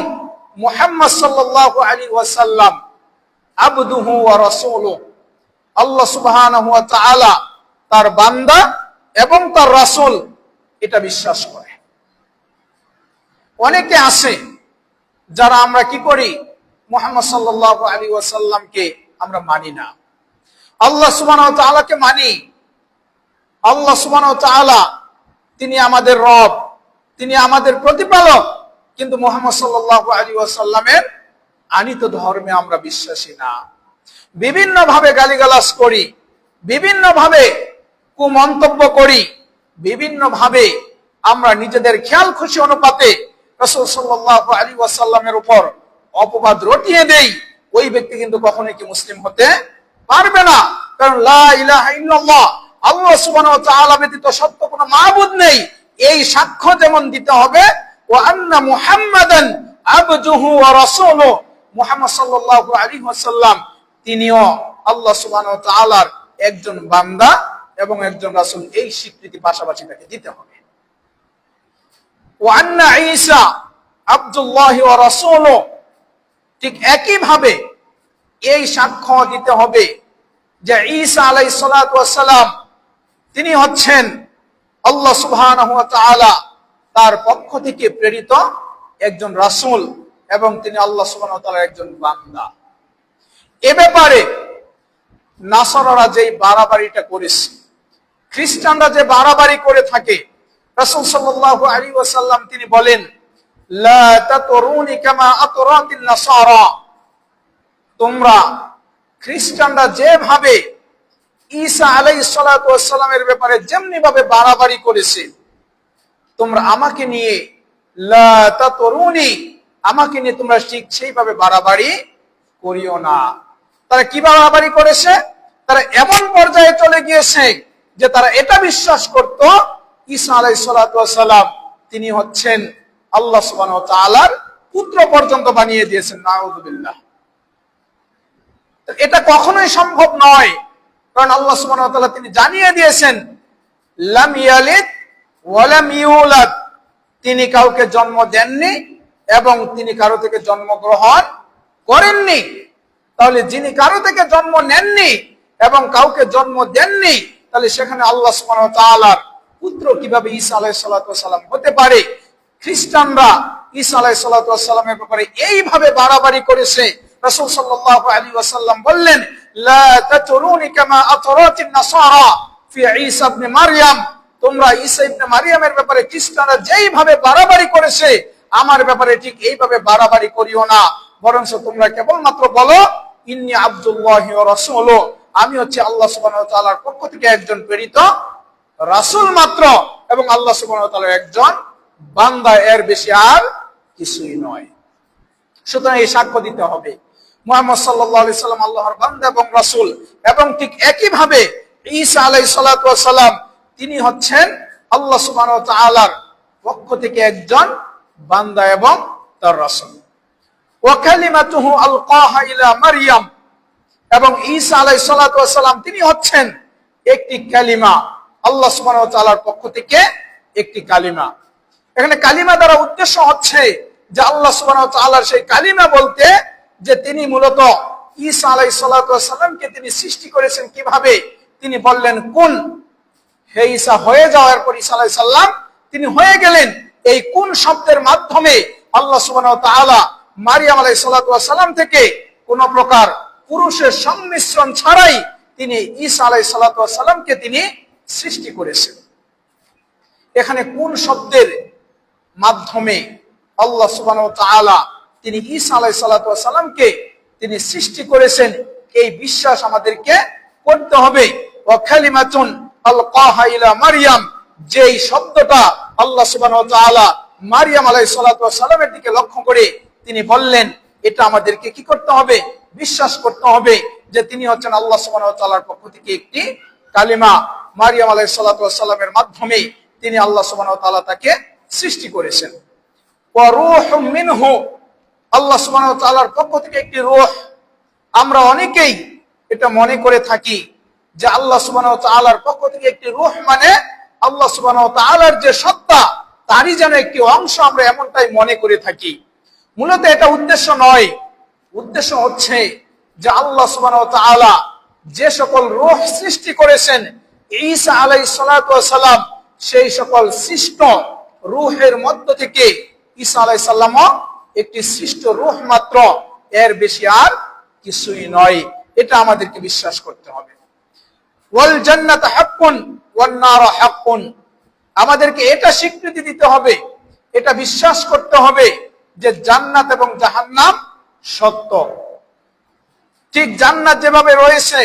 মুহাম্মদ সাল্লাল্লাহু আলাইহি ওয়াসাল্লাম আবদুহু ওয়া রাসূলুহু, আল্লাহ সুবহানাহু ওয়া তাআলা তার বান্দা এবং তার রাসূল, এটা বিশ্বাস করে। অনেকে আছে যারা আমরা কি করি, মুহাম্মদ সাল্লাল্লাহু আলাইহি ওয়াসাল্লামকে আমরা মানি না, আল্লাহ সুবহানাহু ওয়া তাআলাকে মানি। আল্লাহ সুবহানাহু ওয়া তাআলা তিনি আমাদের রব, তিনি আমাদের প্রতিপালক, কিন্তু মুহাম্মদ সাল্লাল্লাহু আলাইহি ওয়াসাল্লামের আনিত ধর্মে আমরা বিশ্বাসী না। বিভিন্ন ভাবে গালিগালাজ করি, বিভিন্ন ভাবে কুমন্তব্য করি, বিভিন্ন ভাবে আমরা নিজেদের খেয়াল খুশি অনুপাতে রাসূল সাল্লাল্লাহু আলাইহি ওয়াসাল্লামের উপর অপবাদ রটিয়ে দেই। ওই ব্যক্তি কিন্তু কখনোই কি মুসলিম হতে পারবে না। কারণ লা ইলাহা ইল্লাল্লাহ, আল্লাহ সুবহানাহু ওয়া তাআলা ব্যতীত সত্য কোনো মাবুদ নেই, এই সাক্ষ্য যেমন দিতে হবে, ওয়া আন্না মুহাম্মাদান আবদুহু ওয়া রাসূলুহু, মুহাম্মদ সাল্লাল্লাহু আলাইহি ওয়াসাল্লাম তিনিও আল্লাহ সুবহানাহু ওয়া তাআলার একজন বান্দা এবং একজন রাসূল, এই স্বীকৃতি পাশাপাশি তাকে দিতে হবে। ওয়া আন্না ঈসা আবদুল্লাহি ওয়া রাসূলুহু, ঠিক একই ভাবে এই সাক্ষ্য দিতে হবে যে ঈসা আলাইহিস সালাতু ওয়াস সালাম তিনি হচ্ছেন আল্লাহ সুবহানাহু ওয়া তাআলা তার পক্ষ থেকে প্রেরিত একজন রাসূল এবং তিনি আল্লাহ সুবহানাহু ওয়া তাআলার একজন বান্দা। এ ব্যাপারে নাসারারা যে বাড়াবাড়িটা করেছে, খ্রিস্টানরা যে বাড়াবাড়ি করে থাকে, রাসূল সাল্লাল্লাহু আলাইহি ওয়াসাল্লাম তিনি বলেন, লা তাতরুনি কামা আতরাতিন নাসারা, তোমরা খ্রিস্টানরা যেভাবে ঈসা আলাইহিস সালাতু ওয়াস সালামের ব্যাপারে যেমনি ভাবে বাড়াবাড়ি করেছে, তোমরা আমাকে নিয়ে লা তাতরুনি, আমাকে নিয়ে তোমরা ঠিক সেইভাবে বাড়াবাড়ি করিও না। তারা কি বাড়াবাড়ি করেছে? তারা এমন পর্যায়ে চলে গিয়েছে যে তারা এটা বিশ্বাস করত ঈসা আলাইহিস সালাতু ওয়াস সালাম তিনি হচ্ছেন আল্লাহ সুবহানাহু ওয়া তাআলার পুত্র পর্যন্ত বানিয়ে দিয়েছেন। নাউযুবিল্লাহ। এটা কখনোই সম্ভব নয়, কারণ আল্লাহ সুবহানাহু ওয়া তাআলা তিনি জানিয়ে দিয়েছেন, লাম ইয়ালিদ ওয়া লাম ইউলাদ, তিনি কাউকে জন্ম দেননি এবং তিনি কারো থেকে জন্মগ্রহণ করেননি। তাহলে যিনি কারো থেকে জন্ম নেননি এবং কাউকে জন্ম দেননি, তাহলে সেখানে আল্লাহ সুবহানাহু ওয়া তাআলার পুত্র কিভাবে ঈসা আলাইহিস সালাতু ওয়াস সালাম হতে পারে? খ্রিস্টানরা ঈসা আলাইহিস সালাতু ওয়াস সালামের ব্যাপারে এইভাবে বাড়াবাড়ি করেছে। রাসূল সাল্লাল্লাহু আলাইহি ওয়াসাল্লাম বললেন, লা তাতরুনি কামা আতরাতিন নাসারা ফি ঈসা ইবনে মারইয়াম, তোমরা ঈসা ইবনে মারইয়ামের ব্যাপারে খ্রিস্টানরা যেইভাবে বাড়াবাড়ি করেছে, আমার ব্যাপারে ঠিক এইভাবে বাড়াবাড়ি করিও না, বরঞ্চ তোমরা কেবলমাত্র বলো, ইন্নী আব্দুল্লাহি ওয়া রাসূলুহু, আমি হচ্ছে আল্লাহ সুবহানাহু ওয়া তাআলার পক্ষ থেকে একজন প্রেরিত রাসূল মাত্র এবং আল্লাহ সুবহানাহু ওয়া তাআলার একজন বান্দা, এর বেশি আর কিছুই নয়। সুতরাং এই সাক্ষ্য দিতে হবে মুহাম্মদ সাল্লাল্লাহু আলাইহি সাল্লাম আল্লাহর বান্দা এবং রাসূল, এবং ঠিক একই ভাবে ঈসা আলাইহিস সালাতু ওয়াস সালাম তিনি হচ্ছেন আল্লাহ সুবহানাহু ওয়া তাআলার পক্ষ থেকে একজন বান্দা এবং তার রাসূল। ওয়া কালিমাতুহু আলকাহা ইলা মারইয়াম, এবং ঈসা আলাইহিস সালাতু ওয়াস সালাম তিনি হচ্ছেন একটি কালিমা, আল্লাহ সুবহানাহু ওয়া তাআলার পক্ষ থেকে একটি কালিমা। এখানে কালিমা দ্বারা উদ্দেশ্য হচ্ছে যে আল্লাহ সুবহানাহু ওয়া তাআলার সেই কালিমা বলতে যে তিনি মূলত ঈসা আলাইহিস সালাতু ওয়াস সালামকে তিনি সৃষ্টি করেছেন কিভাবে? তিনি বললেন কুন, হে ঈসা হয়ে যাও, এরপর ঈসা আলাইহিস সালাম তিনি হয়ে গেলেন। এই কুন শব্দের মাধ্যমে আল্লাহ সুবহানাহু ওয়া তাআলা মারইয়াম আলাইহিস সালাতু ওয়াস সালাম থেকে কোন প্রকার পুরুষের সংমিশ্রণ ছাড়াই তিনি ঈসা আলাইহিস সালাতু ওয়াস সালামকে তিনি সৃষ্টি করেছেন। এখানে কোন শব্দের মাধ্যমে আল্লাহ সুবহানাহু ওয়া তাআলা তিনি ঈসা আলাইহিস সালাতু ওয়াস সালামকে তিনি সৃষ্টি করেছেন, এই বিশ্বাস আমাদেরকে করতে হবে। ওয়া কালিমাতুন আলকাহা ইলা মারইয়াম, যেই শব্দটা আল্লাহ সুবহানাহু ওয়া তাআলা মারিয়াম আলাইহিস সালাতু ওয়াস সালামের দিকে লক্ষ্য করে তিনি বললেন, এটা আমাদেরকে কি করতে হবে? বিশ্বাস করতে হবে যে তিনি হচ্ছেন আল্লাহ সুবহানাহু ওয়া তাআলার পক্ষ থেকে একটি কালিমা। মারিয়াম আলাইহিস সালাতু ওয়াস সালামের মাধ্যমে তিনি আল্লাহ সুবহানাহু ওয়া তাআলা তাকে সৃষ্টি করেছেন। ওয়া রূহুম মিনহু, আল্লাহ সুবহানাহু ওয়া তাআলার পক্ষ থেকে একটি রূহ। আমরা অনেকেই এটা মনে করে থাকি যে আল্লাহ সুবহানাহু ওয়া তাআলার পক্ষ থেকে একটি রূহ মানে আল্লাহ সুবহানাহু ওয়া তাআলার যে সত্তা তারই যেন একটি অংশ, আমরা এমনটাই মনে করে থাকি। মূলত এটা উদ্দেশ্য নয়। উদ্দেশ্য হচ্ছে যে আল্লাহ সুবহানাহু ওয়া তাআলা যে সকল রূহ সৃষ্টি করেছেন, ঈসা আলাইহিস সালাতু ওয়াস সালাম সেই সকল সৃষ্ট রূহের মধ্য থেকে ঈসা আলাইহিস সালামও একটি সৃষ্ট রূহ মাত্র, এর বেশি আর কিছুই নয়। এটা আমাদেরকে বিশ্বাস করতে হবে। ওয়াল জান্নাতু হাক্কুন ওয়ান নারু হাক্কুন, আমাদেরকে এটা স্বীকৃতি দিতে হবে, এটা বিশ্বাস করতে হবে যে জান্নাত এবং জাহান্নাম সত্য। ঠিক জান্নাত যেভাবে রয়েছে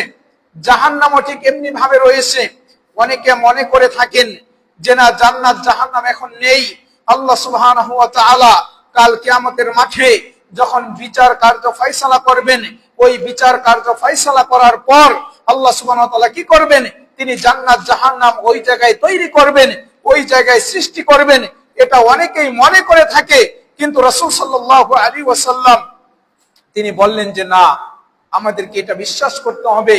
জাহান্নামও ঠিক এমনি ভাবে রয়েছে। অনেকে মনে করে থাকেন যে না, জান্নাত জাহান্নাম এখন নেই। আল্লাহ সুবহানাহু ওয়া তাআলা কাল কিয়ামতের মাঠে যখন বিচার কার্য ফয়সালা করবেন, ওই বিচার কার্য ফয়সালা করার পর আল্লাহ সুবহানাহু ওয়া তাআলা কি করবেন? তিনি জান্নাত জাহান্নাম ওই জায়গায় তৈরি করবেন, ওই জায়গায় সৃষ্টি করবেন। এটা অনেকেই মনে করে থাকে, কিন্তু রাসূল সাল্লাল্লাহু আলাইহি ওয়াসাল্লাম তিনি বললেন যে না, আমাদেরকে এটা বিশ্বাস করতে হবে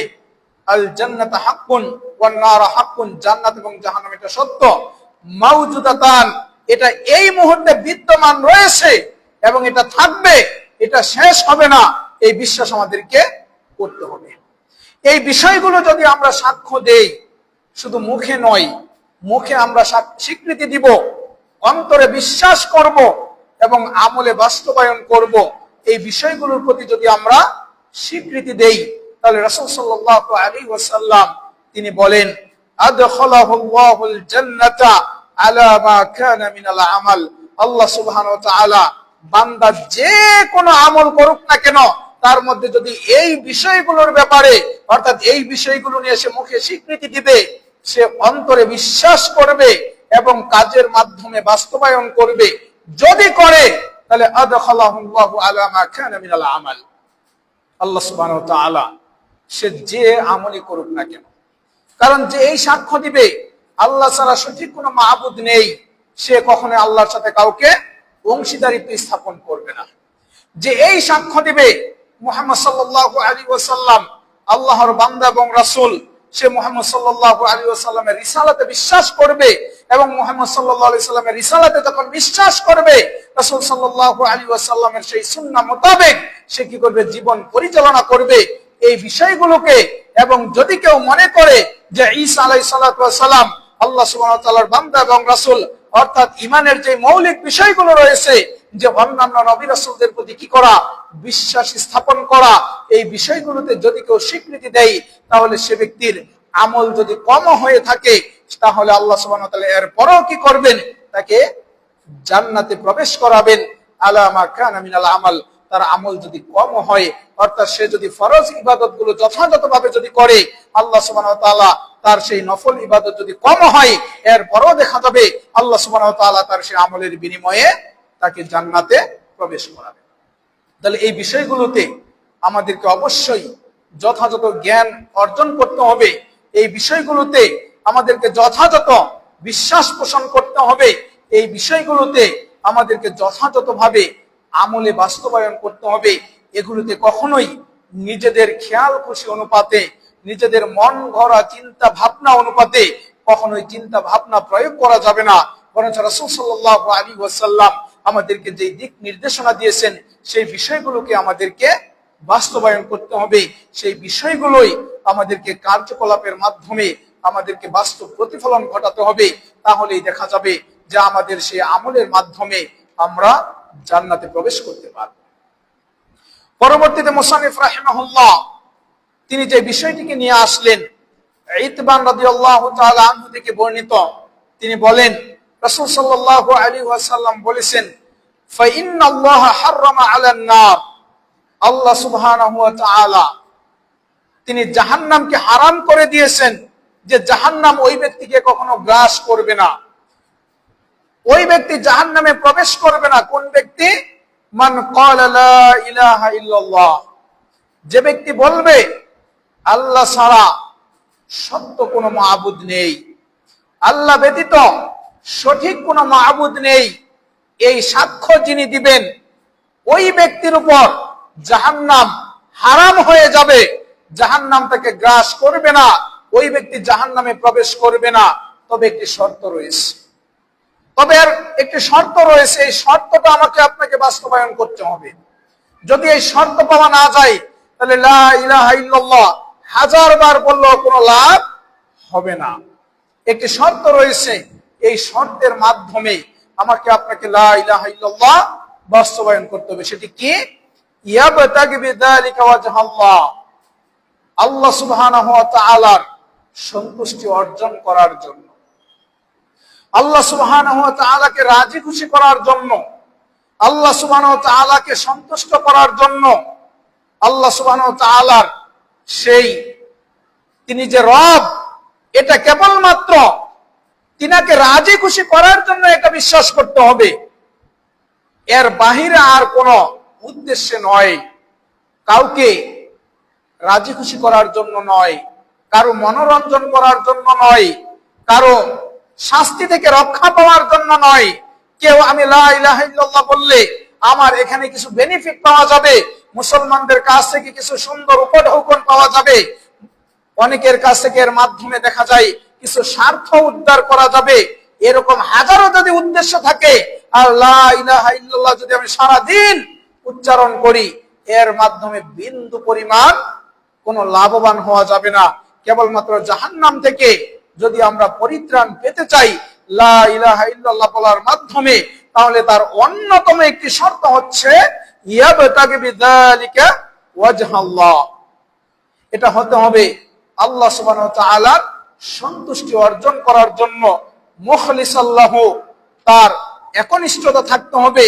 আল জান্নাতু হাক্কুন ওয়ান নারু হাক্কুন, জান্নাত এবং জাহান্নাম এটা সত্য। মাওজুদাতান, এটা এই মুহূর্তে বিদ্যমান রয়েছে এবং এটা থাকবে, এটা শেষ হবে না, এই বিশ্বাস আমাদেরকে করতে হবে। এই বিষয়গুলো যদি আমরা সাক্ষ্য দেই, শুধু মুখে নয়, মুখে আমরা স্বীকৃতি দিব, অন্তরে বিশ্বাস করব এবং আমলে বাস্তবায়ন করব, এই বিষয়গুলোর প্রতি যদি আমরা স্বীকৃতি দেই, তাহলে রাসূল সাল্লাল্লাহু আলাইহি ওয়াসাল্লাম তিনি বলেন, আদখালাহুল্লাহুল জান্নাতা আলা মা কানা মিনাল আমাল, আল্লাহ সুবহানাহু ওয়া তাআলা বান্দা যে কোনো আমল করুক না কেন, তার মধ্যে যদি এই বিষয়গুলোর ব্যাপারে, অর্থাৎ এই বিষয়গুলো নিয়ে সে মুখে স্বীকৃতি দিবে, সে অন্তরে বিশ্বাস করবে এবং কাজের মাধ্যমে বাস্তবায়ন করবে, যদি করে, তাহলে আদখালাহুল্লাহু আলা মা কানা মিনাল আমাল, আল্লাহ সুবহানাহু ওয়া তাআলা সে যে আমলই করুক না কেন, কারণ যে এই সাক্ষ্য দিবে আল্লাহ ছাড়া সঠিক কোনো মাবুদ নেই, সে কখনো আল্লাহর সাথে কাউকে অংশীদারিত্ব স্থাপন করবে না। যে এই সাক্ষ্য দিবে মুহাম্মদ সাল্লাল্লাহু আলাইহি ওয়াসাল্লাম আল্লাহর বান্দা এবং রাসূল, সে মুহাম্মদ সাল্লাল্লাহু আলাইহি ওয়াসাল্লামের রিসালাতে বিশ্বাস করবে এবং মুহাম্মদ সাল্লাল্লাহু আলাইহি ওয়াসাল্লামের রিসালাতে যখন বিশ্বাস করবে, রাসূল সাল্লাল্লাহু আলাইহি ওয়াসাল্লামের সেই সুন্নাহ মোতাবেক সে কি করবে? জীবন পরিচালনা করবে এই বিষয়গুলোকে। এবং যদি কেউ মনে করে যে ঈসা আলাইহিস সালাতু ওয়াস সালাম আল্লাহ সুবহানাহু ওয়া তাআলার বান্দা এবং রাসূল, অর্থাৎ ঈমানের যে মৌলিক বিষয়গুলো রয়েছে, যে অন্যান্য নবী রাসূলদের প্রতি কি করা? বিশ্বাস স্থাপন করা, এই বিষয়গুলোতে যদি কেউ স্বীকৃতি দেয়, তাহলে সে ব্যক্তির আমল যদি কম হয়ে থাকে, তাহলে আল্লাহ সুবহানাহু ওয়া তাআলা এর পরেও কি করবেন? তাকে জান্নাতে প্রবেশ করাবেন। আলা মা কানা মিনাল আমাল, তার আমল যদি কম হয়, অর্থাৎ সে যদি ফরজ ইবাদতগুলো যথাযথভাবে যদি করে, আল্লাহ সুবহানাহু ওয়া তাআলা তার সেই নফল ইবাদত যদি কম হয়, এরপরও দেখা যাবে আল্লাহ সুবহানাহু ওয়া তাআলা তার সেই আমলের বিনিময়ে তাকে জান্নাতে প্রবেশ করাবে। তাহলে এই বিষয়গুলোতে আমাদেরকে অবশ্যই যথাযথ জ্ঞান অর্জন করতে হবে, এই বিষয়গুলোতে আমাদেরকে যথাযথ বিশ্বাস পোষণ করতে হবে, এই বিষয়গুলোতে আমাদেরকে যথাযথভাবে আমলে বাস্তবায়ন করতে হবে। এগুলোতে কখনোই নিজেদের খেয়াল খুশি অনুপাতে, নিজেদের মন গড়া চিন্তা ভাবনা অনুপাতে কখনোই চিন্তা ভাবনা প্রয়োগ করা যাবে না। বরং রাসূল সাল্লাল্লাহু আলাইহি ওয়াসাল্লাম আমাদেরকে যে দিক নির্দেশনা দিয়েছেন, সেই বিষয়গুলোকে আমাদেরকে বাস্তবায়ন করতে হবে। সেই বিষয়গুলোই আমাদেরকে কার্যকলাপের মাধ্যমে আমাদেরকে বাস্তব প্রতিফলন ঘটাতে হবে। তাহলেই দেখা যাবে যে আমাদের সেই আমলের মাধ্যমে আমরা জান্নাতে প্রবেশ করতে পারব। পরবর্তীতে মুসান্নিফ রাহিমাহুল্লাহ তিনি যে বিষয়টিকে নিয়ে আসলেন, ইতবান রাদিয়াল্লাহু তাআলা আনহু থেকে বর্ণিত, তিনি বলেন রাসূল সাল্লাল্লাহু আলাইহি ওয়াসাল্লাম বলেছেন, ফা ইন্নাল্লাহা হাররামা আলান নার, আল্লাহ সুবহানাহু ওয়া তাআলা তিনি জাহান্নামকে হারাম করে দিয়েছেন, যে জাহান্নাম ওই ব্যক্তিকে কখনো গ্রাস করবে না। ওই ব্যক্তি জাহান্নামে প্রবেশ করবে না। কোন ব্যক্তি? মান ক্বালা লা ইলাহা ইল্লাল্লাহ, যে ব্যক্তি বলবে আল্লাহ ছাড়া সত্য কোনো মাবুদ নেই, আল্লাহ ব্যতীত সঠিক কোনো মাবুদ নেই, এই সাক্ষ্য যিনি দিবেন ওই ব্যক্তির উপর জাহান্নাম হারাম হয়ে যাবে, জাহান্নাম তাকে গ্রাস করবে না, ওই ব্যক্তি জাহান্নামে প্রবেশ করবে না। তবে একটি শর্ত রয়েছে, এই শর্তটা আমাকে আপনাকে বাস্তবায়ন করতে হবে। যদি এই শর্ত পাওয়া না যায়, তাহলে লা ইলাহা ইল্লাল্লাহ হাজার বার বললেও কোনো লাভ হবে না। একটি শর্ত রয়েছে, এই শর্তের মাধ্যমে আমাকে আপনাকে লা ইলাহা ইল্লাল্লাহ বাস্তবায়ন করতে হবে। সেটি কি? ইয়াবতাগি বিযালিকা ওয়াজহাল্লাহ, আল্লাহ সুবহানাহু ওয়া তাআলার সন্তুষ্টি অর্জন করার জন্য, আল্লাহ সুবহানাহু ওয়া তাআলাকে রাজি খুশি করার জন্য, আল্লাহ সুবহানাহু ওয়া তাআলাকে সন্তুষ্ট করার জন্য, আল্লাহ সুবহানাহু ওয়া তাআলার সেই তিনি যে রব, এটা কেবলমাত্র তিনাকে রাজি খুশি করার জন্য এটা বিশ্বাস করতে হবে। এর বাহিরে আর কোনো উদ্দেশ্যে নয়, কাউকে রাজি খুশি করার জন্য নয়, কারো মনোরঞ্জন করার জন্য নয়, কারো শাস্তি থেকে রক্ষা পাওয়ার জন্য নয়। কেউ আমি লা ইলাহা ইল্লাল্লাহ বললে আমার এখানে কিছু বেনিফিট পাওয়া যাবে, মুসলমানদের কাছ থেকে কিছু সুন্দর উপঢৌকন পাওয়া যাবে, অনেকের কাছ থেকে এর মাধ্যমে দেখা যায় কিছু স্বার্থ উদ্ধার করা যাবে, এরকম হাজারো যদি উদ্দেশ্য থাকে, আর লা ইলাহা ইল্লাল্লাহ যদি আমি সারাদিন উচ্চারণ করি, এর মাধ্যমে বিন্দু পরিমাণ কোনো লাভবান হওয়া যাবে না। কেবলমাত্র জাহান্নাম থেকে যদি আমরা পরিত্রাণ পেতে চাই লা ইলাহা ইল্লাল্লাহ বলার মাধ্যমে, তাহলে তার অন্যতম একটি শর্ত হচ্ছে ইয়াবতাগি বিযালিকা ওয়াজহাল্লাহ, এটা হতে হবে আল্লাহ সুবহানাহু ওয়া তাআলার সন্তুষ্টি অর্জন করার জন্য মুখলিসাল্লাহু, তার একনিষ্ঠতা থাকতে হবে,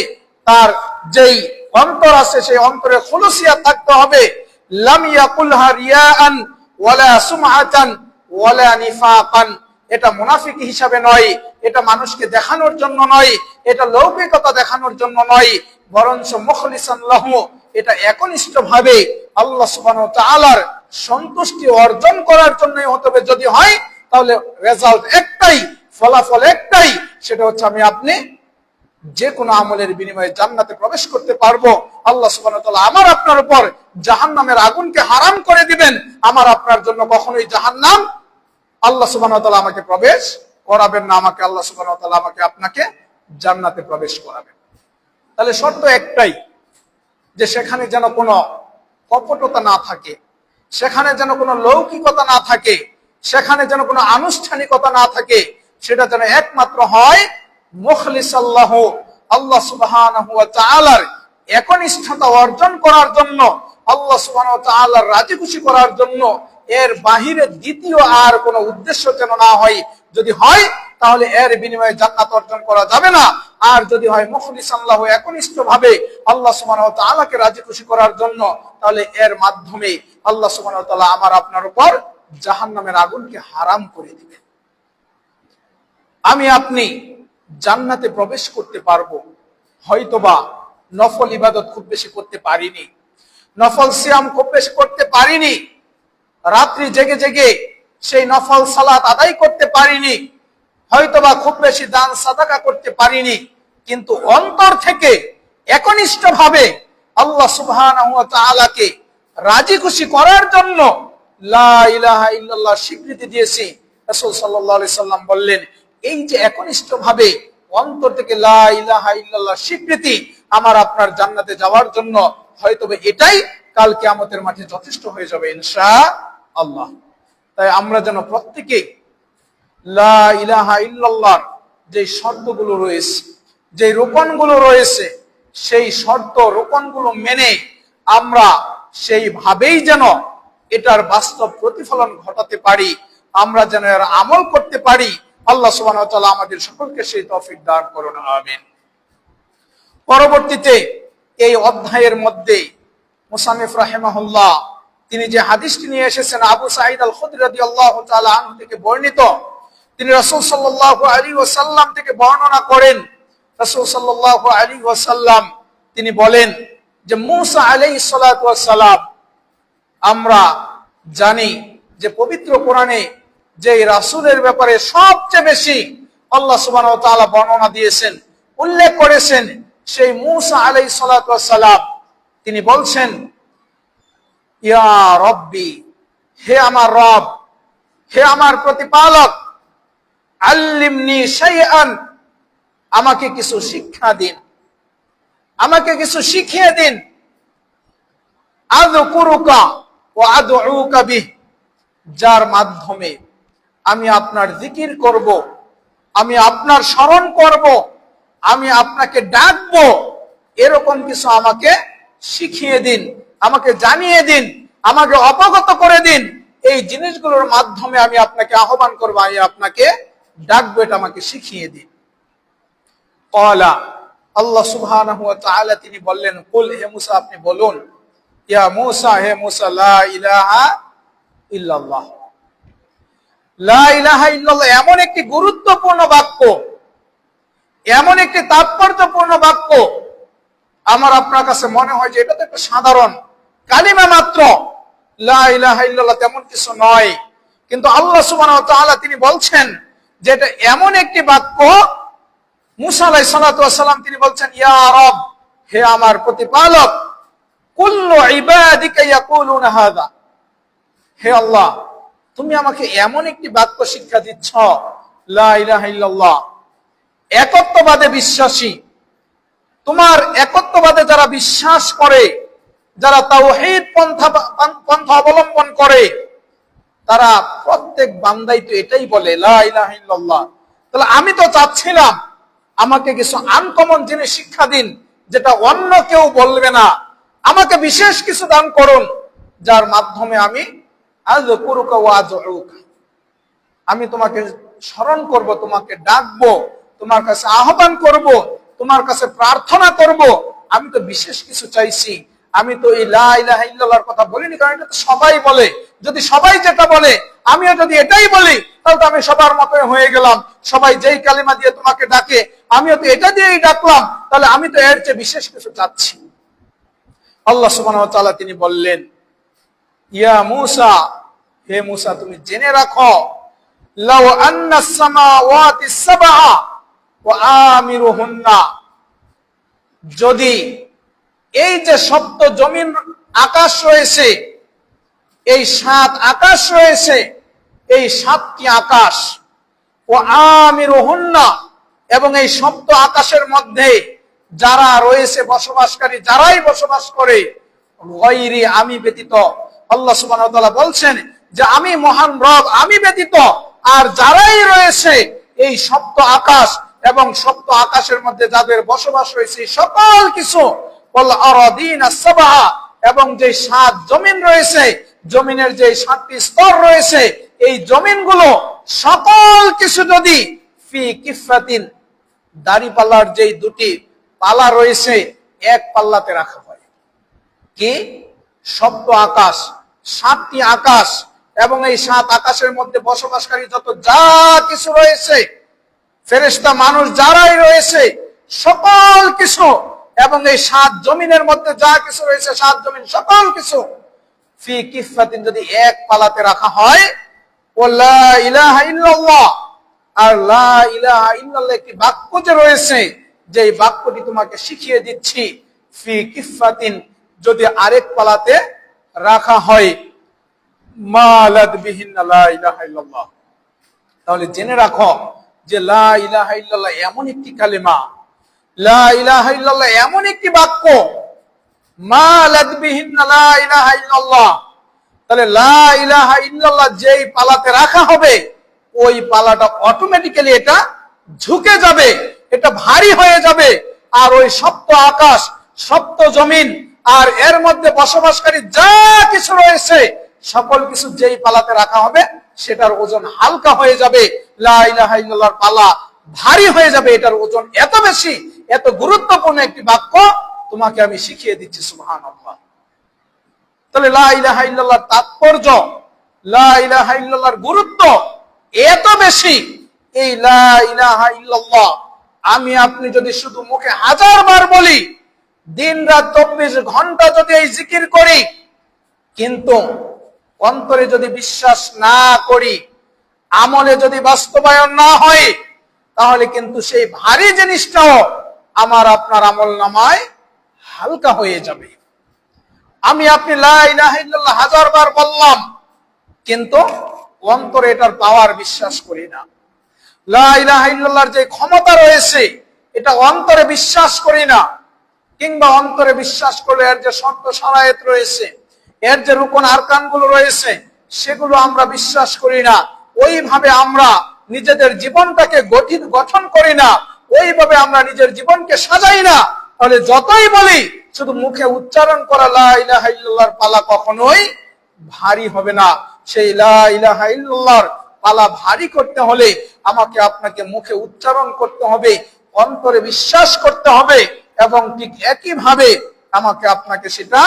তার যেই অন্তর আছে সেই অন্তরে খুলুসিয়াত থাকতে হবে। লাম ইয়াকুলহা রিয়াআন ওয়ালা সুমআতান ওয়ালা নিফাকান, এটা মুনাফিকি হিসাবে নয়, এটা মানুষকে দেখানোর জন্য নয়, এটা লৌকিকতা দেখানোর জন্য নয়, বরঞ্চ মুখলিসান লাহু, এটা একনিষ্ঠভাবে আল্লাহ সুবহানাহু ওয়া তাআলার সন্তুষ্টি অর্জন করার জন্যই হতে হবে। যদি হয় তাহলে রেজাল্ট একটাই, ফলাফল একটাই, সেটা হচ্ছে আমি আপনি যে কোনো আমলের বিনিময়ে জান্নাতে প্রবেশ করতে পারবো। আল্লাহ সুবহানাহু ওয়া তাআলা আমার আপনার উপর জাহান্নামের আগুনকে হারাম করে দিবেন, আমার আপনার জন্য কখনোই জাহান্নাম আল্লাহ সুবহানাহু ওয়া তাআলা আমাকে প্রবেশ করাবেন না, আমাকে আল্লাহ সুবহানাহু ওয়া তাআলা আমাকে আপনাকে জান্নাতে প্রবেশ করাবেন। তাহলে শর্ত একটাই, যে সেখানে যেন কোনো কপটতা না থাকে, সেখানে যেন কোনো লৌকিকতা না থাকে, সেখানে যেন কোনো আনুষ্ঠানিকতা না থাকে, সেটা যেন একমাত্র হয় মুখলিসাল্লাহু, আল্লাহ সুবহানাহু ওয়া তাআলার একনিষ্ঠতা অর্জন করার জন্য, আল্লাহ সুবহানাহু ওয়া তাআলার রাজি খুশি করার জন্য। এর বাহিরে দ্বিতীয় আর কোনো উদ্দেশ্য যেন না হয়। যদি হয় তাহলে এর বিনিময়ে জান্নাত অর্জন করা যাবে না। আর যদি হয় মুখলিসাল্লাহু, একনিষ্ঠভাবে আল্লাহ সুবহানাহু ওয়া তাআলাকে রাজি খুশি করার জন্য, তাহলে এর মাধ্যমে আল্লাহ সুবহানাহু ওয়া তাআলা আমার আপনার উপর জাহান্নামের আগুনকে হারাম করে দিবেন। আমি আপনি জান্নাতে প্রবেশ করতে পারবো। হয়তোবা নফল ইবাদত খুব বেশি করতে পারিনি, নফল সিয়াম খুব বেশি করতে পারিনি, রাত্রি জেগে জেগে সেই নফল সালাত আদায় করতে পারিনি, হয়তোবা খুব বেশি দান সাদাকা করতে পারিনি, কিন্তু অন্তর থেকে একনিষ্ঠভাবে আল্লাহ সুবহানাহু ওয়া তাআলাকে রাজি খুশি করার জন্য লা ইলাহা ইল্লাল্লাহ স্বীকৃতি দিয়েছি। রাসূল সাল্লাল্লাহু আলাইহি সাল্লাম বললেন, এই যে একনিষ্ঠভাবে অন্তর থেকে লা ইলাহা ইল্লাল্লাহ স্বীকৃতি আমার আপনার জান্নাতে যাওয়ার জন্য, হয়তোবা এটাই কাল কিয়ামতের মাঠে যথেষ্ট হয়ে যাবে ইনশাআল্লাহ। তাই আমরা যেন প্রত্যেকে লা ইলাহা ইল্লাল্লাহর যে শর্তগুলো রয়েছে, যে রোপণগুলো রয়েছে, সেই শর্ত রোপণগুলো মেনে আমরা সেইভাবেই যেন এটার বাস্তব প্রতিফলন ঘটাতে পারি, আমরা যেন এর আমল করতে পারি। আল্লাহ সুবহানাহু ওয়া তাআলা আমাদের সকলকে সেই তৌফিক দান করুন, আমিন। পরবর্তীতে এই অধ্যায়ের মধ্যে মুসান্নিফ রাহিমাহুল্লাহ তিনি যে হাদিসটি নিয়ে এসেছেন আবু সাঈদ আল খুদরি রাদিয়াল্লাহু তাআলা আনহু থেকে বর্ণিত, তিনি রাসূল সাল্লাল্লাহু আলাইহি ওয়াসাল্লাম থেকে বর্ণনা করেন, রাসূল সাল্লাল্লাহু আলাইহি ওয়াসাল্লাম তিনি বলেন যে মূসা আলাইহিস সালাতু ওয়াস সালাম, আমরা জানি যে পবিত্র কোরআনে যে রাসূলের ব্যাপারে সবচেয়ে বেশি আল্লাহ সুবহানাহু ওয়া তাআলা বর্ণনা দিয়েছেন, উল্লেখ করেছেন, সেই মূসা আলাইহিস সালাতু ওয়াস সালাম তিনি বলছেন, ইয়া রব্বি, হে আমার রব, হে আমার প্রতিপালক, আল্লিমনি শাইআন, আমাকে কিছু শিক্ষা দিন, আমাকে কিছু শিখিয়ে দিন, আযকুরুকা ওয়া আদউকা বিহ, যার মাধ্যমে আমি আপনার জিকির করব, আমি আপনার স্মরণ করব, আমি আপনাকে ডাকবো, এরকম কিছু আমাকে শিখিয়ে দিন, আমাকে জানিয়ে দিন, আমাকে অবগত করে দিন। এই জিনিসগুলোর মাধ্যমে আমি আপনাকে আহ্বান করব, আমি আপনাকে ডাকবো, এটা আমাকে শিখিয়ে দিন। ক্বালা, আল্লাহ সুবহানাহু ওয়া তাআলা তিনি বললেন, কুল, হে মূসা আপনি বলুন, ইয়া মূসা, হে মূসা, লা ইলাহা ইল্লাল্লাহ। লা ইলাহা ইল্লাল্লাহ এমন একটি গুরুত্বপূর্ণ বাক্য, এমন একটি তাৎপর্যপূর্ণ বাক্য, আমার আপনার কাছে মনে হয় যে এটা তো একটা সাধারণ কালিমা মাত্র, লা ইলাহা ইল্লাল্লাহ তেমন কিছু নয়, কিন্তু আল্লাহ সুবহানাহু ওয়া তাআলা তিনি বলছেন যে এটা এমন একটি বাক্য। মূসা আলাইহিস সালাতু ওয়াস সালাম তিনি বলছেন, ইয়া রব, হে আমার প্রতিপালক, কুল্লু ইবাদিকা ইয়াকুলুনা হাযা, হে আল্লাহ, তুমি আমাকে এমন একটি বাক্য শিক্ষা দিচ্ছ, লা ইলাহা ইল্লাল্লাহ, একত্ববাদে বিশ্বাসী, তোমার একত্ববাদে যারা বিশ্বাস করে, যারা তাওহীদ পন্থা অবলম্বন করে, তারা প্রত্যেক বান্দাই তো এটাই বলে, লা ইলাহা ইল্লাল্লাহ। তাহলে আমি তো চাচ্ছিলাম আমাকে কিছু আনকমন জিনিস শিক্ষা দিন, যেটা অন্য কেউ বলবে না, আমাকে বিশেষ কিছু দান করুন, যার মাধ্যমে আমি আযকুরুকা ওয়া আদউকা, আমি তোমাকে স্মরণ করব, তোমাকে ডাকবো, তোমার কাছে আহ্বান করব, তোমার কাছে প্রার্থনা করব। আমি তো বিশেষ কিছু চাইছি, আমি তো এই লা ইলাহা ইল্লাল্লাহর কথা বলিনি, কারণ এটা তো সবাই বলে। যদি সবাই যেটা বলে আমিও যদি এটাই বলি, তাহলে তো আমি সবার মতোই হয়ে গেলাম। সবাই যেই কালিমা দিয়ে তোমাকে ডাকে, আমিও তো এটা দিয়েই ডাকলাম, তাহলে আমি তো এর চেয়ে বিশেষ কিছু চাচ্ছি। আল্লাহ সুবহানাহু ওয়া তাআলা তিনি বললেন, ইয়া মূসা, হে মূসা তুমি জেনে রাখো, লাউ আন্নাস সামাওয়াতি সাবআ ওয়া আমিরুহুন্না, যদি এই যে সপ্ত জমিন আকাশ রয়েছে, এই 7 আকাশ রয়েছে, এই 7টি আকাশ, ও আমিরুহুন্না, এবং এই সপ্ত আকাশের মধ্যে যারা রয়েছে বসবাসকারী, যারাই বসবাস করে, গায়রি, আমি ব্যতীত, আল্লাহ সুবহানাহু ওয়া তাআলা বলছেন যে আমি মহান রব, আমি ব্যতীত আর যারাই রয়েছে এই সপ্ত আকাশ এবং সপ্ত আকাশের মধ্যে যাদের বসবাস রয়েছে সকল কিছু, ওয়াল আরাদিন আস-সাবআ, এবং যে 7 জমিন রয়েছে, জমিনের যে 7টি স্তর রয়েছে, এই জমিনগুলো সকল কিছু যদি ফি কিফাতিন, দাড়িপাল্লার যেই 2টি পাল্লা রয়েছে এক পাল্লাতে রাখা হয়, কি সপ্ত আকাশ, 7টি আকাশ, এবং এই 7 আকাশের মধ্যে বসবাসকারী যত যা কিছু রয়েছে, ফেরেশতা মানুষ যারাই রয়েছে সকল কিছু, এবং এই 7 জমিনের মধ্যে যা কিছু রয়েছে, 7 জমিন সকল কিছু ফি কিফাতিন যদি এক পালাতে রাখা হয়, ও লা ইলাহা ইল্লাল্লাহ, আর লা ইলাহা ইল্লাল্লাহ একটি বাক্য যে রয়েছে, যে বাক্যটি তোমাকে শিখিয়ে দিচ্ছি, ফি কিফাতিন যদি আরেক পালাতে রাখা হয়, মালাদ বিহিন লা ইলাহা ইল্লাল্লাহ, তাহলে জেনে রাখো যে লা ইলাহা ইল্লাল্লাহ এমন একটি কালিমা, লা ইলাহা ইল্লাল্লাহ এমন একটি বাক্য, মালাদ বিহিন লা ইলাহা ইল্লাল্লাহ, তাহলে লা ইলাহা ইল্লাল্লাহ যেই পালাতে রাখা হবে, ওই পালাটা অটোমেটিক্যালি এটা ঝুঁকে যাবে, এটা ভারী হয়ে যাবে, আর ওই সপ্ত আকাশ, সপ্ত জমিন আর এর মধ্যে বসবাসকারী যা কিছু রয়েছে সকল কিছু যেই পালাতে রাখা হবে সেটার ওজন হালকা হয়ে যাবে, লা ইলাহা ইল্লাল্লাহর পালা ভারী হয়ে যাবে। এটার ওজন এত বেশি, এত গুরুত্বপূর্ণ একটি বাক্য তোমাকে আমি শিখিয়ে দিচ্ছি। সুবহানাল্লাহ। তাহলে লা ইলাহা ইল্লাল্লাহর তাৎপর্য, লা ইলাহা ইল্লাল্লাহর গুরুত্ব এত বেশি, এই লা ইলাহা ইল্লাল্লাহ আমি আপনি যদি শুধু মুখে 1000 বার বলি, দিন রাত 24 ঘন্টা যদি এই জিকির করি, কিন্তু অন্তরে যদি বিশ্বাস না করি, আমলে যদি বাস্তবায়ন না হয়, তাহলে কিন্তু সেই ভারী জিনিসটাও আমার আপনার আমল নামায় হালকা হয়ে যাবে। আমি আপনি লা ইলাহা ইল্লাল্লাহ 1000 বার বললাম, কিন্তু অন্তরে এটার পাওয়ার বিশ্বাস করি না। লা ইলাহা ইল্লাল্লাহর যে ক্ষমতা রয়েছে এটা অন্তরে বিশ্বাস করি না, কিংবা অন্তরে বিশ্বাস করলে এর যে শর্ত শারায়েত রয়েছে, এর যে রুকন আরকানগুলো রয়েছে, সেগুলো আমরা বিশ্বাস করি না। ওইভাবে আমরা নিজেদের জীবনটাকে গঠন করি না, ওইভাবে আমরা নিজের জীবনকে সাজাই না। তাহলে যতই বলি, শুধু মুখে উচ্চারণ করা লা ইলাহা ইল্লাল্লাহর পালা কখনোই ভারী হবে না। সেই লা ইলাহা ইল্লাল্লাহর পালা ভারী করতে হলে আমাকে আপনাকে মুখে উচ্চারণ করতে হবে, অন্তরে বিশ্বাস করতে হবে, এবং ঠিক একইভাবে আমাকে আপনাকে সেটা